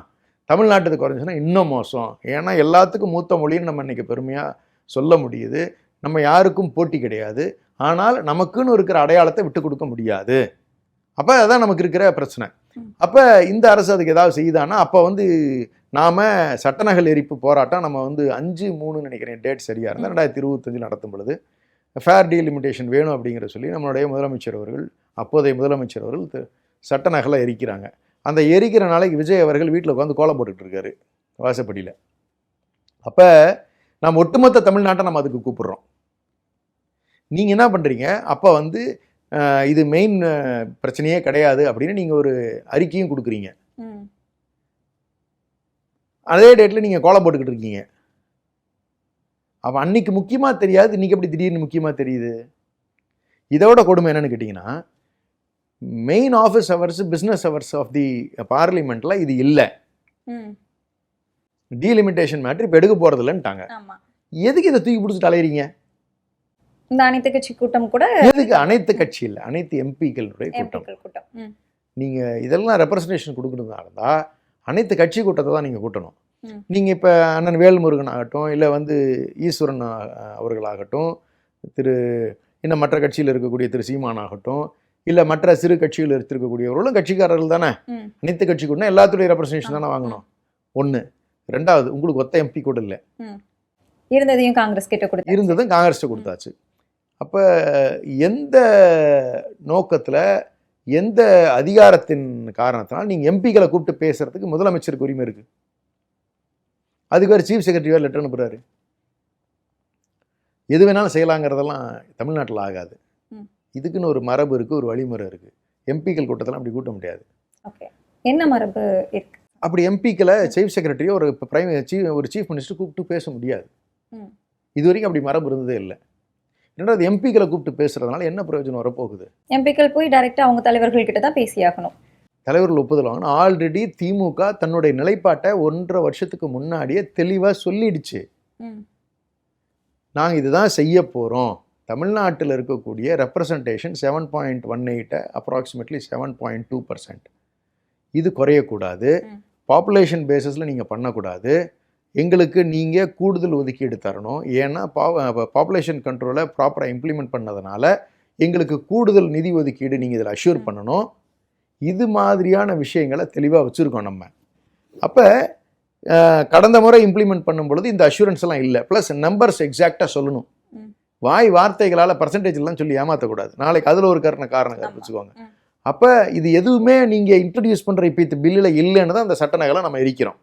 தமிழ்நாட்டுக்கு குறைஞ்சிச்சுன்னா இன்னும் மோசம். ஏன்னா எல்லாத்துக்கும் மூத்த மொழின்னு நம்ம இன்றைக்கி பெருமையாக சொல்ல முடியுது. நம்ம யாருக்கும் போட்டி கிடையாது. ஆனால் நமக்குன்னு இருக்கிற அடையாளத்தை விட்டு கொடுக்க முடியாது. அப்போ அதான் நமக்கு இருக்கிற பிரச்சனை. அப்போ இந்த அரசு அதுக்கு ஏதாவது செய்யுதானா, அப்போ வந்து நாம் சட்டநகல் எரிப்பு போராட்டம் நம்ம வந்து 5/3 நினைக்கிறேன் டேட் சரியாக இருந்தால் 2025 நடத்தும் பொழுது ஃபேர் டீலிமிட்டேஷன் வேணும் அப்படிங்கிற சொல்லி நம்மளுடைய முதலமைச்சர் அவர்கள், அப்போதைய முதலமைச்சர் அவர்கள் சட்டநகலை எரிக்கிறாங்க. அந்த எரிக்கிற நாளைக்கு விஜய் அவர்கள் வீட்டில் உட்காந்து கோலம் போட்டுக்கிட்டு இருக்காரு வாசப்படியில். அப்போ நம்ம ஒட்டுமொத்த தமிழ்நாட்டை நம்ம அதுக்கு கூப்பிட்றோம். நீங்கள் என்ன பண்ணுறீங்க? அப்போ வந்து இது மெயின் பிரச்சனையே கிடையாது அப்படின்னு நீங்கள் ஒரு அறிக்கையும் கொடுக்குறீங்க. அதே டேட்டில் நீங்கள் கோலம் போட்டுக்கிட்டு இருக்கீங்க. அப்போ அன்னைக்கு முக்கியமாக தெரியாது, இன்றைக்கி எப்படி திடீர்னு முக்கியமாக தெரியுது? இதோட கொடுமை என்னன்னு கேட்டிங்கன்னா, main office hours, business hours of the பார்லிமெண்ட்டில் இது இல்லை. டீலிமிட்டேஷன் மேட்ரு இப்போ எடுக்க போகிறது இல்லைன்ட்டாங்க. எதுக்கு இதை தூக்கி பிடிச்சிட்டு அலையிறீங்க? இந்த அனைத்து கட்சி கூட்டம் கூட எதுக்கு? அனைத்து கட்சி இல்லை, அனைத்து எம்பிக்களுடைய கூட்டம். நீங்கள் இதெல்லாம் ரெப்ரசன்டேஷன் கொடுக்கணுதா இருந்தால் அனைத்து கட்சி கூட்டத்தை தான் நீங்கள் கூட்டணும். நீங்கள் இப்போ அண்ணன் வேல்முருகன் ஆகட்டும், இல்லை வந்து ஈஸ்வரன் அவர்களாகட்டும், இன்னும் மற்ற கட்சியில் இருக்கக்கூடிய திரு சீமான் ஆகட்டும், இல்லை மற்ற சிறு கட்சியில் இருக்கக்கூடியவர்களும் கட்சிக்காரர்கள் தானே. அனைத்து கட்சி கூட்டினா எல்லாத்துடைய ரெப்ரசன்டேஷன் தானே வாங்கணும். 1. 2வது, உங்களுக்கு ஒத்த எம்பி கூட இல்லை. இருந்ததையும் காங்கிரஸ் கிட்ட கொடுத்து இருந்ததும் காங்கிரஸ்கிட்ட கொடுத்தாச்சு. அப்போ எந்த நோக்கத்தில், எந்த அதிகாரத்தின் காரணத்தினால் நீங்கள் எம்பிக்களை கூப்பிட்டு பேசுறதுக்கு முதலமைச்சருக்கு உரிமை இருக்குது? அதுக்கு வேறு சீஃப் செக்ரட்டரி வேறு லெட்டர் அனுப்புகிறாரு. எது வேணாலும் செய்யலாங்கிறதெல்லாம் தமிழ்நாட்டில் ஆகாது. இதுக்குன்னு ஒரு மரபு இருக்குது, ஒரு வழிமுறை இருக்குது. எம்பிக்கள் கூட்டத்தெல்லாம் அப்படி கூட்ட முடியாது. ஓகே, என்ன மரபு இருக்கு? அப்படி எம்பிக்களை சீஃப் செக்ரட்டரியோ ஒரு சீஃப் மினிஸ்டர் கூப்பிட்டு பேச முடியாது. இது வரைக்கும் அப்படி மரபு இருந்ததே இல்லை. ரெண்டாவது, எம்பிக்களை கூப்பிட்டு பேசுறதுனால என்ன பிரயோஜனம் வரப்போகுது? எம்பிக்கள் போய் டைரக்டா அவங்க தலைவர்கள் கிட்ட தான் பேசியாகணும். தலைவர்கள் ஒப்புதல் வாங்கணும். ஆல்ரெடி திமுக தன்னுடைய நிலைப்பாட்டை 1.5 வருஷத்துக்கு முன்னாடியே தெளிவாக சொல்லிடுச்சு. நாங்கள் இதுதான் செய்ய போகிறோம். தமிழ்நாட்டில் இருக்கக்கூடிய ரெப்ரசன்டேஷன் 7.18 அப்ராக்சிமேட்லி 7.2%. இது குறையக்கூடாது. பாப்புலேஷன் பேசிஸில் நீங்கள் பண்ணக்கூடாது. எங்களுக்கு நீங்கள் கூடுதல் ஒதுக்கீடு தரணும். ஏன்னா பாப்புலேஷன் கண்ட்ரோலை ப்ராப்பராக இம்ப்ளிமெண்ட் பண்ணதுனால எங்களுக்கு கூடுதல் நிதி ஒதுக்கீடு நீங்கள் இதில் அஷ்யூர் பண்ணணும். இது மாதிரியான விஷயங்களை தெளிவாக வச்சுருக்கோம் நம்ம. அப்போ கடந்த முறை இம்ப்ளிமெண்ட் பண்ணும் பொழுது இந்த அஷூரன்ஸ் எல்லாம் இல்லை. ப்ளஸ் நம்பர்ஸ் எக்ஸாக்டாக சொல்லணும். வாய் வார்த்தைகளால் பர்சன்டேஜ்லாம் சொல்லி ஏமாற்றக்கூடாது. நாளைக்கு அதில் ஒரு காரணம் வச்சுக்கோங்க. அப்போ இது எதுவுமே நீங்கள் இன்ட்ரடியூஸ் பண்ணுற இப்போ இந்த பில்லில் இல்லைன்னு தான் அந்த சட்ட நகலை நம்ம எரிக்கிறோம்.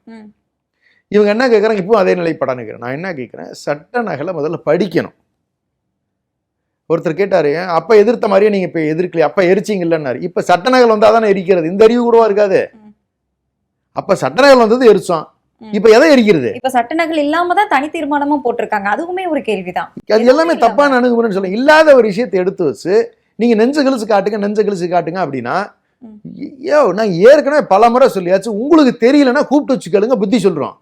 இவங்க என்ன கேட்குறாங்க? இப்போ அதே நிலைப்படான்னு கேட்குறேன். நான் என்ன கேட்குறேன், சட்ட நகலை முதல்ல படிக்கணும். ஒருத்தர் கேட்டார், அப்போ எதிர்த்த மாதிரியே நீங்கள் இப்போ எதிர்க்கலையே, அப்போ எரிச்சிங்கல்லன்னாரு. இப்போ சட்ட நகல் வந்தால் தானே எரிக்கிறது. இந்த அறிவு கூடவா இருக்காது? அப்போ சட்ட நகல் வந்தது எரிச்சோம், இப்போ எதை எரிக்கிறது? இப்போ சட்ட நகல் இல்லாம தான் தனி தீர்மானமும் போட்டிருக்காங்க. அதுவுமே ஒரு கேள்விதான். அது எல்லாமே தப்பான அணுகுமுறைன்னு சொல்லுங்க. இல்லாத ஒரு விஷயத்தை எடுத்து வச்சு நீங்கள் நெஞ்ச கழிச்சு காட்டுங்க அப்படின்னா, நான் ஏற்கனவே பல முறை சொல்லியாச்சு. உங்களுக்கு தெரியலன்னா கூப்பிட்டு வச்சு கேளுங்க, புத்தி சொல்கிறோம்.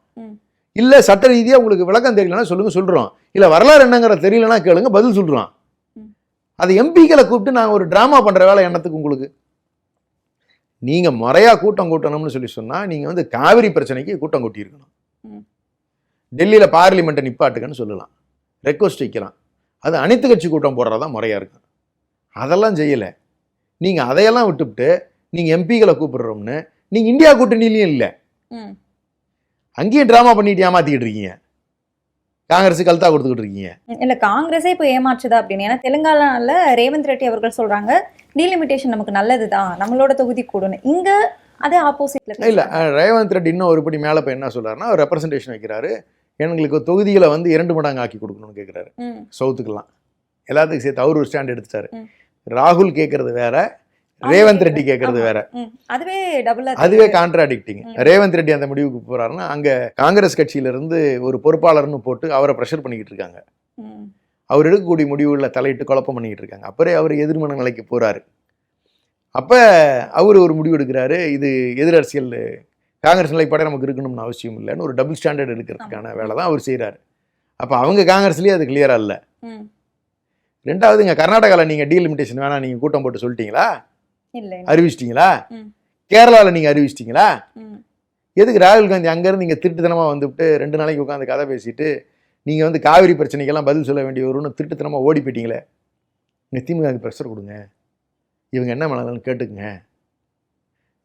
இல்லை சட்ட ரீதியாக உங்களுக்கு விளக்கம் தெரியலன்னா சொல்கிறோம். இல்லை வரலாறு என்னங்கிற தெரியலன்னா கேளுங்க, பதில் சொல்கிறோம். அது எம்பிக்களை கூப்பிட்டு நாங்கள் ஒரு ட்ராமா பண்ணுற வேலை எண்ணத்துக்கு உங்களுக்கு? நீங்கள் முறையாக கூட்டம் கூட்டணும்னு சொன்னால் நீங்கள் காவிரி பிரச்சனைக்கு கூட்டம் கூட்டியிருக்கணும். டெல்லியில் பார்லிமெண்ட்டை நிப்பாட்டுக்கன்னு சொல்லலாம், ரெக்வஸ்ட் வைக்கலாம். அது அனைத்து கட்சி கூட்டம் போடுறதான் முறையாக இருக்கும். அதெல்லாம் செய்யலை. நீங்கள் அதையெல்லாம் விட்டுவிட்டு நீங்கள் எம்பிக்களை கூப்பிடுறோம்னு நீங்கள் இந்தியா கூட்டணியிலையும் இல்லை, அங்கேயும் ட்ராமா பண்ணிட்டு ஏமாற்றிக்கிட்டு இருக்கீங்க. காங்கிரஸ் கல்தா கொடுத்துக்கிட்டு இருக்கீங்க. இல்லை, காங்கிரஸே இப்போ ஏமாற்றுதா அப்படின்னு? ஏன்னா தெலுங்கானால ரேவந்த் ரெட்டி அவர்கள் சொல்கிறாங்க டீலிமிட்டேஷன் நமக்கு நல்லது தான், நம்மளோட தொகுதி கூடன்னு. இங்கே அதே ஆப்போசிட்ல இல்லை, ரேவந்த் ரெட்டி இன்னும் ஒருபடி மேலே போய் என்ன சொல்கிறாருன்னா, அவர் ரெப்ரசன்டேஷன் வைக்கிறாரு. எங்களுக்கு தொகுதிகளை 2 மடங்கு ஆக்கி கொடுக்கணும்னு கேட்குறாரு. சவுத்துக்கெல்லாம் எல்லாத்துக்கும் சேர்த்து அவர் ஒரு ஸ்டாண்ட் எடுத்துட்டாரு. ராகுல் கேட்கறது வேற, ரேவந்த் ரெட்டி கேட்கறது வேற. அதுவே கான்ட்ராடிக்டிங். ரேவந்த் ரெட்டி அந்த முடிவுக்கு போறாருன்னா, அங்க காங்கிரஸ் கட்சியிலிருந்து ஒரு பொறுப்பாளர்னு போட்டு அவரை ப்ரெஷர் பண்ணிக்கிட்டு இருக்காங்க. அவர் எடுக்கக்கூடிய முடிவுகளில் தலையிட்டு குழப்பம் பண்ணிக்கிட்டு இருக்காங்க. அப்புறம் அவர் எதிர்மன நிலைக்கு போறாரு. அப்ப அவர் ஒரு முடிவு எடுக்கிறாரு, இது எதிரரசியல் காங்கிரஸ் நிலைப்பாடே நமக்கு இருக்கணும்னு அவசியம் இல்லைன்னு ஒரு டபுள் ஸ்டாண்டர்ட் எடுக்கிறதுக்கான வேலை தான் அவர் செய்கிறாரு. அப்போ அவங்க காங்கிரஸ்லேயே அது கிளியரா இல்லை. ரெண்டாவது, இங்கே கர்நாடகாவில் நீங்கள் டீலிமிட்டேஷன் வேணாம் நீங்கள் கூட்டம் போட்டு சொல்லிட்டீங்களா? அறிவிச்சிட்டிங்களா? கேரளாவில் நீங்கள் அறிவிச்சிட்டிங்களா? எதுக்கு ராகுல் காந்தி அங்கேருந்து இங்கே திருட்டுத்தனமாக வந்துவிட்டு 2 நாளைக்கு உட்காந்து கதை பேசிட்டு நீங்கள் காவிரி பிரச்சனைக்கெல்லாம் பதில் சொல்ல வேண்டிய வரும்னு திருட்டுத்தனமாக ஓடி போயிட்டீங்களே? இங்கே திமுக ப்ரெஷர் கொடுங்க, இவங்க என்ன பண்ணலாம்னு கேட்டுக்குங்க,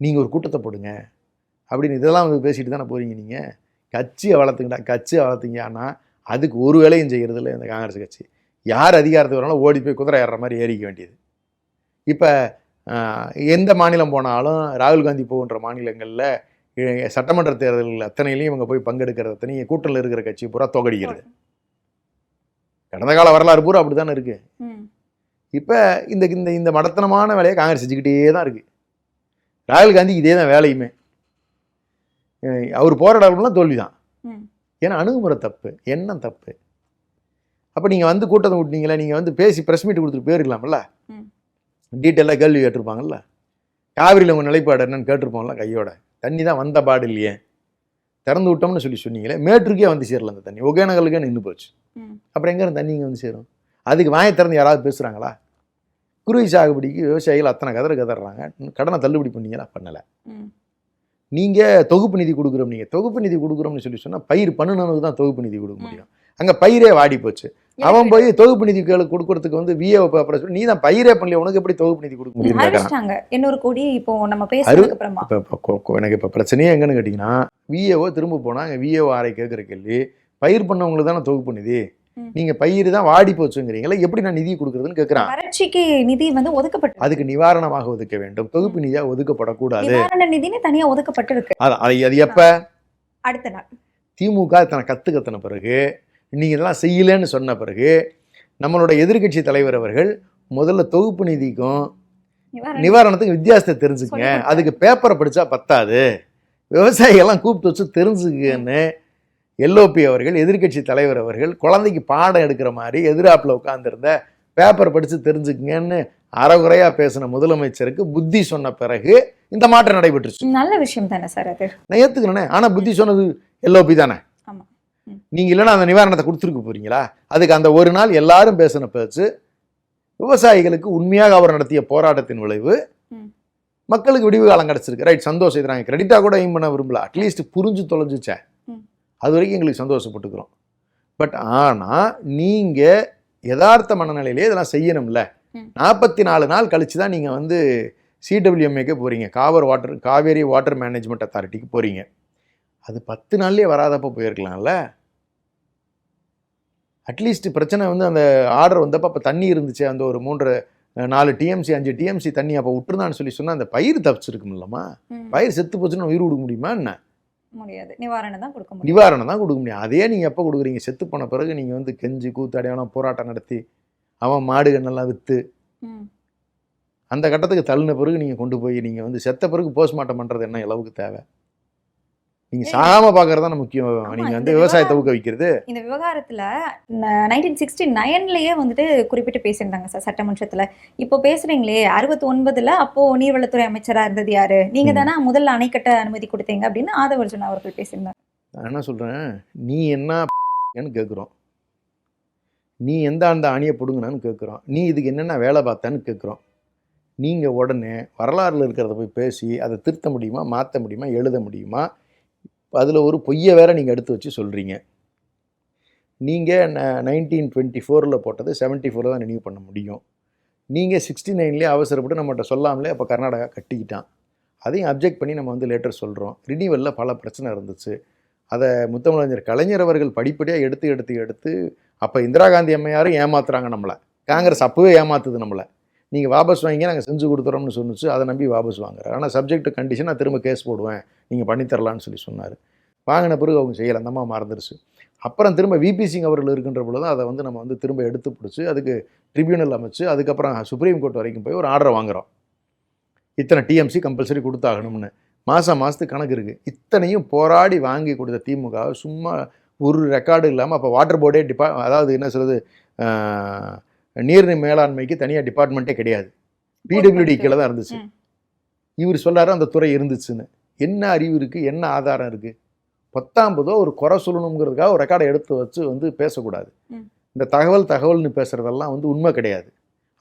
நீங்கள் ஒரு கூட்டத்தை போடுங்க அப்படின்னு இதெல்லாம் பேசிட்டு தானே போகிறீங்க. நீங்கள் கட்சியை வளர்த்துங்கடா, கட்சியை வளர்த்துங்க. ஆனால் அதுக்கு ஒரு வேலையும் செய்கிறதில்ல இந்த காங்கிரஸ் கட்சி. யார் அதிகாரத்துக்கு வரனாலும் ஓடி போய் குதிரை ஏறுற மாதிரி ஏறிக்க வேண்டியது. இப்போ எந்த மாநிலம் போனாலும் ராகுல் காந்தி போகின்ற மாநிலங்களில் சட்டமன்ற தேர்தல்கள் அத்தனையிலையும் இவங்க போய் பங்கெடுக்கிறது, அத்தனை கூட்டணியில் இருக்கிற கட்சி பூரா தொகடிக்கிறது. கடந்த கால வரலாறு பூரா அப்படி தானே இருக்குது. இப்போ இந்த இந்த இந்த மடத்தனமான வேலையை காங்கிரஸ் செஞ்சுக்கிட்டே தான் இருக்குது. ராகுல் காந்தி இதே தான் வேலையுமே. அவர் போகிற இடம்லாம் தோல்வி தான். ஏன்னா அணுகுமுறை தப்பு, எண்ணம் தப்பு. அப்போ நீங்கள் கூட்டத்தை விட்டீங்களே, நீங்கள் பேசி ப்ரெஸ் மீட் கொடுத்துட்டு போயிருக்கலாம்ல, டீட்டெயிலாக கேள்வி கேட்டிருப்பாங்கல்ல. காவிரியில் உங்கள் நிலைப்பாடு என்னன்னு கேட்டிருப்போம்ல. கையோட தண்ணி தான் வந்த பாடு இல்லையே, திறந்து விட்டோம்னு சொன்னீங்களே, மேட்டருக்கே சேரல அந்த தண்ணி, ஒகேனக்கலுக்கே நின்று போச்சு. அப்புறம் எங்கே தண்ணி இங்கே சேரும்? அதுக்கு வாயை திறந்து யாராவது பேசுகிறாங்களா? குருவி சாகுபடிக்கு விவசாயிகள் அத்தனை கதறாங்க. கடனை தள்ளுபடி பண்ணீங்களா? பண்ணலை. நீங்கள் தொகுப்பு நிதி கொடுக்குறோம், நீங்கள் தொகுப்பு நிதி கொடுக்குறோம்னு சொன்னால் பயிர் பண்ணுனவனுக்கு தான் தொகுப்பு நிதி கொடுக்க முடியும். அங்கே பயிரே வாடி போச்சு. அவன் போய் தொகுப்பு நிதி கொடுக்கறதுக்கு விஏ சொல்லி நீ தான் பயிரே பண்ணல, உனக்கு எப்படி தொகுப்பு நிதி கொடுக்க முடியும்? 800 கோடி இப்போ நம்ம பேசுறதுக்கு அப்புறமா எனக்கு இப்போ பிரச்சனையே எங்கன்னு கேட்டிங்கன்னா, விஏஓ திரும்ப போனால் அங்கே விஏஓ ஆரை கேட்குற கேள்வி, பயிர் பண்ணவங்களுக்கு தானே தொகுப்பு நிதி, நீங்க பயிர் தான் வாடி போச்சுங்கிறீங்களா, எப்படி நான் நிதி கொடுக்குறதுன்னு கேட்குறான். வறட்சிக்கு நிதி ஒதுக்கப்பட்டு, அதுக்கு நிவாரணமாக ஒதுக்க வேண்டும், தொகுப்பு நிதியாக ஒதுக்கப்படக்கூடாது. நிவாரண நிதினு தனியாக ஒதுக்கப்பட்டு இருக்கு. அது எப்ப? அடுத்த நாள் திமுக இத்தனை கற்றுன பிறகு நீங்கள் இதெல்லாம் செய்யலைன்னு சொன்ன பிறகு நம்மளோட எதிர்க்கட்சி தலைவர் அவர்கள் முதல்ல தொகுப்பு நிதிக்கும் நிவாரணத்துக்கு வித்தியாசத்தை தெரிஞ்சுக்கங்க, அதுக்கு பேப்பரை படித்தா பத்தாது, விவசாயிகள்லாம் கூப்பிட்டு வச்சு தெரிஞ்சுக்கன்னு எல்ஓபி அவர்கள் எதிர்க்கட்சி தலைவர் அவர்கள் குழந்தைக்கு பாடம் எடுக்கிற மாதிரி எதிராப்பில் உட்காந்துருந்த பேப்பர் படித்து தெரிஞ்சுக்குங்கன்னு அறகுறையாக பேசின முதலமைச்சருக்கு புத்தி சொன்ன பிறகு இந்த மாற்றம் நடைபெற்றுச்சு. நல்ல விஷயம் தானே சார் அது, நான் ஏற்றுக்கிறேனே. ஆனால் புத்தி சொன்னது எல்ஓபி தானே. நீங்கள் இல்லைன்னா அந்த நிவாரணத்தை கொடுத்துருக்க போறீங்களா? அதுக்கு அந்த ஒரு நாள் எல்லாரும் பேசின பேச்சு விவசாயிகளுக்கு உண்மையாக அவர் நடத்திய போராட்டத்தின் விளைவு மக்களுக்கு விடிவு காலம் கிடச்சிருக்கு. ரைட், சந்தோஷம். இது நாங்கள் கிரெடிட்டாக கூட எய்ம் பண்ண விரும்பல, அட்லீஸ்ட் புரிஞ்சு தொலைஞ்சிச்சேன், அது வரைக்கும் எங்களுக்கு சந்தோஷப்பட்டுக்கிறோம். பட் ஆனால் நீங்கள் யதார்த்த மனநிலையிலே இதெல்லாம் செய்யணும்ல. 44 நாள் கழிச்சு தான் நீங்கள் வந்து சிடபிள்யூஎம்ஏக்கே போகிறீங்க, காவேரி வாட்டர் மேனேஜ்மெண்ட் அத்தாரிட்டிக்கு போகிறீங்க. அது 10 நாள்லேயே வராதப்போ போயிருக்கலாம்ல. அட்லீஸ்ட் பிரச்சனை வந்து அந்த ஆர்டர் வந்தப்போ அப்போ தண்ணி இருந்துச்சு, அந்த ஒரு 3-4 டிஎம்சி 5 டிஎம்சி தண்ணி அப்போ விட்டுருந்தான்னு சொல்லி சொன்னால் அந்த பயிர் தப்பிச்சிருக்குமில்லம்மா. பயிர் செத்து போச்சுன்னா உயிர் கொடுக்க முடியுமா என்ன? முடியாது. நிவாரணம் தான் கொடுக்க முடியும். அதே நீங்கள் எப்போ கொடுக்குறீங்க? செத்து போன பிறகு நீங்கள் வந்து கெஞ்சி கூத்தாடியான போராட்டம் நடத்தி அவன் மாடுகண்ணெல்லாம் விற்று அந்த கட்டத்துக்கு தள்ளின பிறகு நீங்கள் கொண்டு போய் நீங்கள் வந்து செத்த பிறகு போஸ்ட்மார்ட்டம் பண்ணுறது என்ன அளவுக்கு தேவை? நீங்கள் சாகாமல் பார்க்கறது தானே முக்கியம். நீங்கள் வந்து விவசாயத்தை ஊக்குவிக்கிறது. இந்த விவகாரத்தில் 1969 வந்துட்டு குறிப்பிட்டு பேசியிருந்தாங்க சார் சட்டமன்றத்தில். இப்போ பேசுகிறீங்களே 69 அப்போது நீர்வளத்துறை அமைச்சராக இருந்தது யார்? நீங்கள் தானே முதல்ல அணைக்கட்ட அனுமதி கொடுத்தீங்க அப்படின்னு ஆதவர்ஜுனா அவர்கள் பேசியிருந்தாங்க. நான் என்ன சொல்கிறேன், நீ என்ன கேட்குறோம், நீ எந்த அந்த அணியை பிடுங்கினான்னு கேட்குறோம், நீ இதுக்கு என்னென்ன வேலை பார்த்தான்னு கேட்குறோம். நீங்கள் உடனே வரலாறுல இருக்கிறத போய் பேசி அதை திருத்த முடியுமா, மாற்ற முடியுமா, எழுத முடியுமா? அதில் ஒரு பொய்யை வேற நீங்கள் எடுத்து வச்சு சொல்கிறீங்க. நீங்கள் 1924 போட்டது 74 தான் ரினியூ பண்ண முடியும். நீங்கள் 69 அவசரப்பட்டு நம்மகிட்ட சொல்லாமலே அப்போ கர்நாடகா கட்டிக்கிட்டான். அதையும் அப்ஜெக்ட் பண்ணி நம்ம வந்து லேட்டர் சொல்கிறோம். ரினியூவலில் பல பிரச்சனை இருந்துச்சு. அதை முத்தமிழறிஞர் கலைஞர் அவர்கள் படிப்படியாக எடுத்து அப்போ இந்திரா காந்தி அம்மையாரும் ஏமாத்துறாங்க நம்மளை, காங்கிரஸ் அப்போவே ஏமாத்துது நம்மளை. நீங்கள் வாபஸ் வாங்கி நாங்கள் செஞ்சு கொடுத்துறோம்னு சொன்னிச்சு, அதை நம்பி வாபஸ் வாங்குறாரு. ஆனால் சப்ஜெக்ட் கண்டிஷன் நான் திரும்ப கேஸ் போடுவேன், நீங்கள் பண்ணித்தரலான்னு சொல்லி சொன்னார். வாங்கின பிறகு அவங்க செய்யலை, அந்த அம்மா மறந்துருச்சு. அப்புறம் திரும்ப விபி சிங் அவர்கள் இருக்கின்ற பொழுது அதை வந்து நம்ம வந்து திரும்ப எடுத்து பிடிச்சி அதுக்கு ட்ரிபியூனல் அமைச்சு அதுக்கப்புறம் சுப்ரீம் கோர்ட் வரைக்கும் போய் ஒரு ஆர்டரை வாங்குகிறோம், இத்தனை டிஎம்சி கம்பல்சரி கொடுத்தாகணும்னு. மாதத்துக்கு கணக்கு இருக்குது. இத்தனையும் போராடி வாங்கி கொடுத்த திமுக சும்மா ஒரு ரெக்கார்டு இல்லாமல் அப்போ வாட்டர் போர்டே அதாவது என்ன சொல்கிறது, நீர் மேலாண்மைக்கு தனியாக டிபார்ட்மெண்ட்டே கிடையாது, பிடபிள்யூடி கீழே தான் இருந்துச்சு. இவர் சொல்லாரு அந்த துறை இருந்துச்சுன்னு. என்ன அறிவு இருக்குது, என்ன ஆதாரம் இருக்குது? 19 ஒரு குறை சொல்லணுங்கிறதுக்காக ஒரு ரெக்கார்டை எடுத்து வச்சு வந்து பேசக்கூடாது. இந்த தகவல்னு பேசுகிறதெல்லாம் வந்து உண்மை கிடையாது,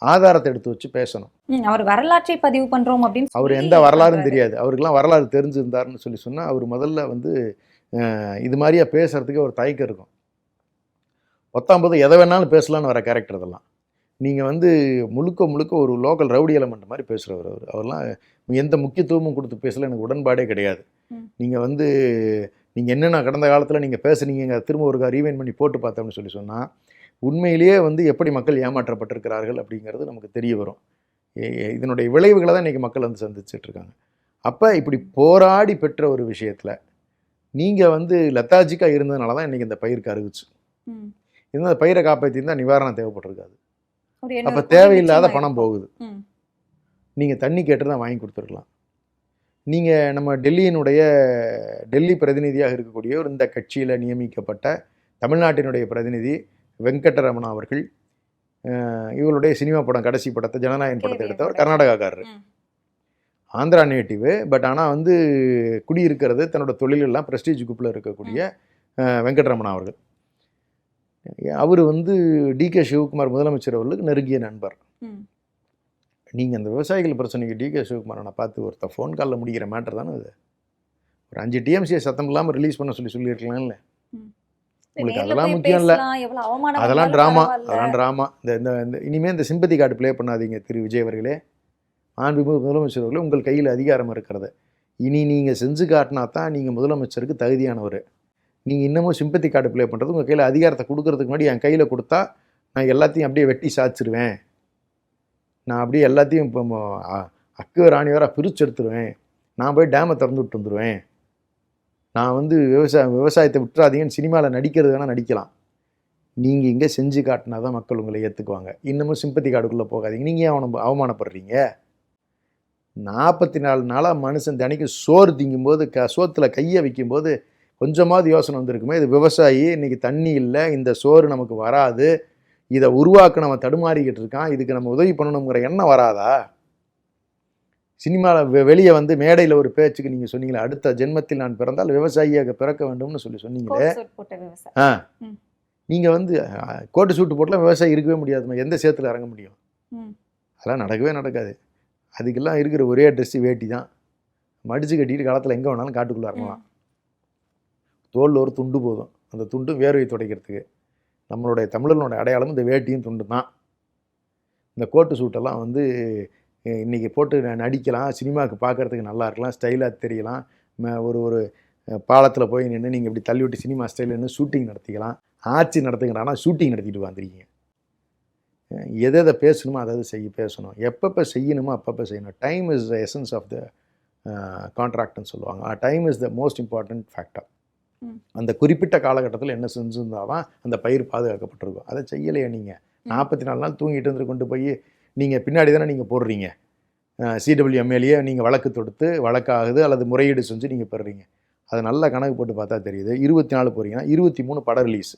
ஆதாரத்தை எடுத்து வச்சு பேசணும். அவர் வரலாற்றை பதிவு பண்ணுறோம் அப்படின்னு அவர் எந்த வரலாறும் தெரியாது. அவருக்கெல்லாம் வரலாறு தெரிஞ்சிருந்தாருன்னு சொல்லி சொன்னால் அவர் முதல்ல வந்து இது மாதிரியா பேசுகிறதுக்கே ஒரு தயக்கம் இருக்கும். 19 எதை வேணாலும் பேசலான்னு வர கேரக்டர் இதெல்லாம். நீங்கள் வந்து முழுக்க ஒரு லோக்கல் ரவுடி எலமெண்ட் மாதிரி பேசுகிறவர் அவர்லாம் எந்த முக்கியத்துவமும் கொடுத்து பேசல, எனக்கு உடன்பாடே கிடையாது. நீங்கள் வந்து நீங்கள் என்னென்ன கடந்த காலத்தில் நீங்கள் பேசுனீங்க திரும்ப ஒரு ரீவைண்ட் பண்ணி போட்டு பார்த்தோம்னு சொல்லி சொன்னால் உண்மையிலேயே வந்து எப்படி மக்கள் ஏமாற்றப்பட்டிருக்கிறார்கள் அப்படிங்கிறது நமக்கு தெரிய வரும். இதனுடைய விளைவுகளை தான் இன்றைக்கி மக்கள் வந்து சந்திச்சிட்ருக்காங்க. அப்போ இப்படி போராடி பெற்ற ஒரு விஷயத்தில் நீங்கள் வந்து லெத்தாஜிக்காக இருந்ததுனால தான் இன்றைக்கி இந்த பயிருக்கு அறிவிச்சு. இந்த பயிரை காப்பாற்றிருந்தால் நிவாரணம் தேவைப்பட்டிருக்காது. அப்போ தேவையில்லாத பணம் போகுது. நீங்கள் தண்ணி கேட்டு தான் வாங்கி கொடுத்துருக்கலாம். நீங்கள் நம்ம டெல்லி பிரதிநிதியாக இருக்கக்கூடிய இந்த கட்சியில் நியமிக்கப்பட்ட தமிழ்நாட்டினுடைய பிரதிநிதி வெங்கடரமணா அவர்கள், இவருடைய சினிமா படம் கடைசி படத்தை ஜனநாயகன் படத்தை எடுத்தவர் கர்நாடகாக்காரர், ஆந்திரா நேட்டிவு. பட் ஆனால் வந்து குடியிருக்கிறது தன்னோட தொழிலெல்லாம் பிரஸ்டீஜ் குரூப்பில் இருக்கக்கூடிய வெங்கடரமணா அவர்கள். அவர் வந்து டிகே சிவகுமார் முதலமைச்சர் அவர்களுக்கு நெருங்கிய நண்பர். நீங்கள் அந்த விவசாயிகள் பிரச்சனைக்கு டிகே சிவகுமாரனை பார்த்து ஒருத்தர் ஃபோன் காலில் முடிக்கிற மேட்டர் தானே அது. ஒரு 5 டிஎம்சியை சத்தம் இல்லாமல் ரிலீஸ் பண்ண சொல்லியிருக்கலாம்ல. உங்களுக்கு அதெல்லாம் முக்கியம் இல்லை, அதெல்லாம் ட்ராமா. இந்த இனிமேல் இந்த சிம்பத்தி கார்டு ப்ளே பண்ணாதீங்க திரு விஜய் அவர்களே, மாண்புமிகு முதலமைச்சர் அவர்களே. உங்கள் கையில் அதிகாரம் இருக்கிறது. இனி நீங்கள் செஞ்சு காட்டினா தான் நீங்கள் முதலமைச்சருக்கு தகுதியானவர். நீங்கள் இன்னமும் சிம்பத்தி கார்டு ப்ளே பண்ணுறது, உங்கள் கையில் அதிகாரத்தை கொடுக்கறதுக்கு முன்னாடி என் கையில் கொடுத்தா நான் எல்லாத்தையும் அப்படியே வெட்டி சாய்ச்சிருவேன், நான் அப்படியே எல்லாத்தையும் இப்போ அக்கு ராணி வர பிரித்து எடுத்துருவேன், நான் போய் டேமை திறந்து விட்டு வந்துடுவேன், நான் வந்து விவசாயத்தை விட்டுறாதீங்கன்னு சினிமாவில் நடிக்கிறது வேணால் நடிக்கலாம். நீங்கள் இங்கே செஞ்சு காட்டினா தான் மக்கள் உங்களை ஏற்றுக்குவாங்க. இன்னமும் சிம்பத்தி கார்டுக்குள்ளே போகாதீங்க. நீங்கள் ஏன் அவமானப்படுறீங்க? 44 நாளாக மனுஷன் தினைக்கும் சோறு திங்கும்போது சோத்தில் கையை வைக்கும்போது கொஞ்சமாவது யோசனை வந்திருக்குமே. இது விவசாயி, இன்றைக்கி தண்ணி இல்லை, இந்த சோறு நமக்கு வராது, இதை உருவாக்க நம்ம தடுமாறிக்கிட்டு இருக்கான், இதுக்கு நம்ம உதவி பண்ணணுங்கிற எண்ணம் வராதா? சினிமாவில் வெளியே வந்து மேடையில் ஒரு பேச்சுக்கு நீங்கள் சொன்னீங்களே, அடுத்த ஜென்மத்தில் நான் பிறந்தால் விவசாயியாக பிறக்க வேண்டும்னு சொன்னீங்களே. நீங்கள் வந்து கோட்டு சூட்டு போட்டுலாம் விவசாயி இருக்கவே முடியாதுமா. எந்த சேத்துல இறங்க முடியும்? அதெல்லாம் நடக்கவே நடக்காது. அதுக்கெல்லாம் இருக்கிற ஒரே ட்ரெஸ்ஸு வேட்டி தான். மடித்து கட்டிட்டு காலத்தில் எங்கே வேணாலும் காட்டுக்குள்ளே இறங்கலாம். தோளில் ஒரு துண்டு போதும், அந்த துண்டு வேர்வை துடைக்கிறதுக்கு. நம்மளுடைய தமிழனோட அடையாளம் இந்த வேட்டியும் துண்டு தான். இந்த கோட்டு சூட்டெல்லாம் வந்து இன்றைக்கி போட்டு நடிக்கலாம், சினிமாவுக்கு பார்க்குறதுக்கு நல்லா இருக்கலாம், ஸ்டைலாக தெரியலாம். ஒரு பாலத்தில் போய் நின்று நீங்கள் இப்படி தள்ளி விட்டு சினிமா ஸ்டைலில் நின்று ஷூட்டிங் நடத்திக்கலாம். ஆட்சி நடத்துங்கிறானா ஷூட்டிங் நடத்திட்டு வந்துருக்கீங்க. எதை பேசணுமோ அதாவது பேசணும். எப்பப்போ செய்யணுமோ அப்பப்போ செய்யணும். Time is the essence of the கான்ட்ராக்ட்னு சொல்லுவாங்க. Time is the most important factor. அந்த குறிப்பிட்ட காலகட்டத்தில் என்ன செஞ்சுருந்தால் தான் அந்த பயிர் பாதுகாக்கப்பட்டிருக்கும். அதை செய்யலையே நீங்கள். 44 நாள் தூங்கிட்டு இருந்து கொண்டு போய் நீங்கள் பின்னாடி தானே நீங்கள் போடுறீங்க. CWMLயே நீங்கள் வழக்கு தொடுத்து வழக்காகுது அல்லது முறையீடு செஞ்சு நீங்கள் பெறுறீங்க. அதை நல்லா கணக்கு போட்டு பார்த்தா தெரியுது. 24 போகிறீங்கன்னா 23 படம் ரிலீஸ்.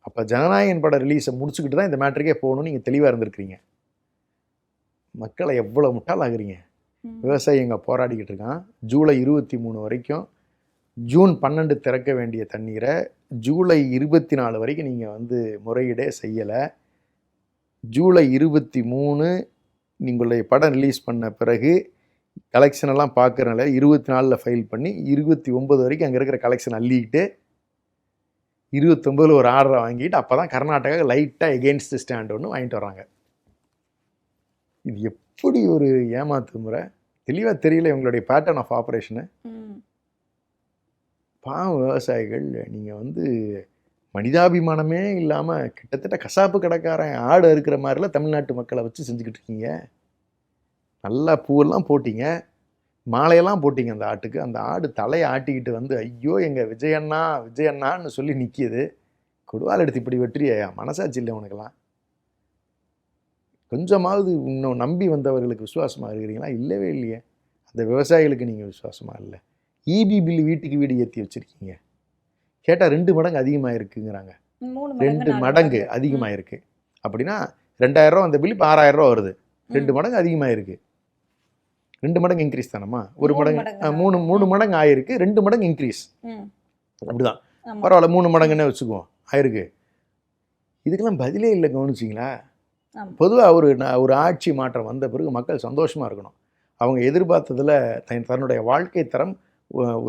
அப்போ ஜனநாயகன் படம் ரிலீஸை முடிச்சுக்கிட்டு தான் இந்த மேட்ருக்கே போகணும்னு நீங்கள் தெளிவாக இருந்திருக்கிறீங்க. மக்களை எவ்வளோ முட்டாளாகிறீங்க. விவசாயி எங்கே போராடிக்கிட்டு இருக்கான். ஜூலை 23 வரைக்கும், ஜூன் 12 திறக்க வேண்டிய தண்ணீரை ஜூலை 24 வரைக்கும் நீங்கள் வந்து முறையீடே செய்யலை. ஜூலை 23 நீங்களுடைய படம் ரிலீஸ் பண்ண பிறகு கலெக்ஷனெல்லாம் பார்க்குறனால 24 ஃபைல் பண்ணி 29 வரைக்கும் அங்கே இருக்கிற கலெக்ஷன் அள்ளிக்கிட்டு 29 ஒரு ஆர்டரை வாங்கிட்டு அப்போ தான் கர்நாடகா லைட்டாக எகெயின்ஸ்ட் ஸ்டாண்ட் ஒன்று வாங்கிட்டு வராங்க. இது எப்படி ஒரு ஏமாத்து முறை? தெளிவாக தெரியல இவங்களுடைய பேட்டர்ன் ஆஃப் ஆப்ரேஷனு. பாவம் விவசாயிகள். நீங்கள் வந்து மனிதாபிமானமே இல்லாமல் கிட்டத்தட்ட கசாப்பு கடைக்காரன் ஆடு இருக்கிற மாதிரிலாம் தமிழ்நாட்டு மக்களை வச்சு செஞ்சுக்கிட்டு இருக்கீங்க. நல்லா பூவெல்லாம் போட்டிங்க, மாலையெல்லாம் போட்டிங்க அந்த ஆட்டுக்கு. அந்த ஆடு தலையை ஆட்டிக்கிட்டு வந்து ஐயோ எங்கள் விஜயண்ணா விஜயண்ணான்னு சொல்லி நிற்கிது. கொடுவால் எடுத்து இப்படி வெற்றியா? மனசாட்சி இல்லை உனக்கெல்லாம்? கொஞ்சமாவது இன்னும் நம்பி வந்தவர்களுக்கு விசுவாசமாக இருக்கிறீங்களா? இல்லவே இல்லையே. அந்த விவசாயிகளுக்கு நீங்கள் விசுவாசமாக இல்லை. EB பில்லு வீட்டுக்கு வீடு ஏற்றி வச்சுருக்கீங்க. கேட்டால் 2 மடங்கு அதிகமாக இருக்குங்கிறாங்க. 2 மடங்கு அதிகமாக இருக்குது. அப்படின்னா 2000 ரூபா அந்த பில் இப்போ 6000 ரூபா வருது. 2 மடங்கு அதிகமாக இருக்குது. 2 மடங்கு இன்க்ரீஸ் தானம்மா. 1 மடங்கு 3 மடங்கு ஆயிருக்கு. 2 மடங்கு இன்க்ரீஸ். அப்படிதான் பரவாயில்ல, 3 மடங்குன்னு வச்சுக்குவோம், ஆயிருக்கு. இதுக்கெல்லாம் பதிலே இல்லை. கவனிச்சிங்களா? பொதுவாக ஒரு ஆட்சி மாற்றம் வந்த பிறகு மக்கள் சந்தோஷமாக இருக்கணும். அவங்க எதிர்பார்த்ததில் தன்னுடைய வாழ்க்கை தரம்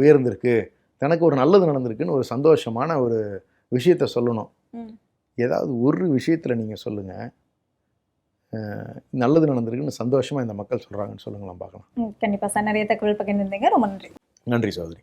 உயர்ந்திருக்கு, தனக்கு ஒரு நல்லது நடந்திருக்குன்னு ஒரு சந்தோஷமான ஒரு விஷயத்த சொல்லணும். ஏதாவது ஒரு விஷயத்தில் நீங்கள் சொல்லுங்கள், நல்லது நடந்திருக்குன்னு சந்தோஷமாக இந்த மக்கள் சொல்கிறாங்கன்னு சொல்லுங்களேன் பார்க்கலாம். கண்டிப்பாக சார், நிறைய தகவல் பகிர்ந்துருந்தீங்க. ரொம்ப நன்றி. நன்றி சகோதரி.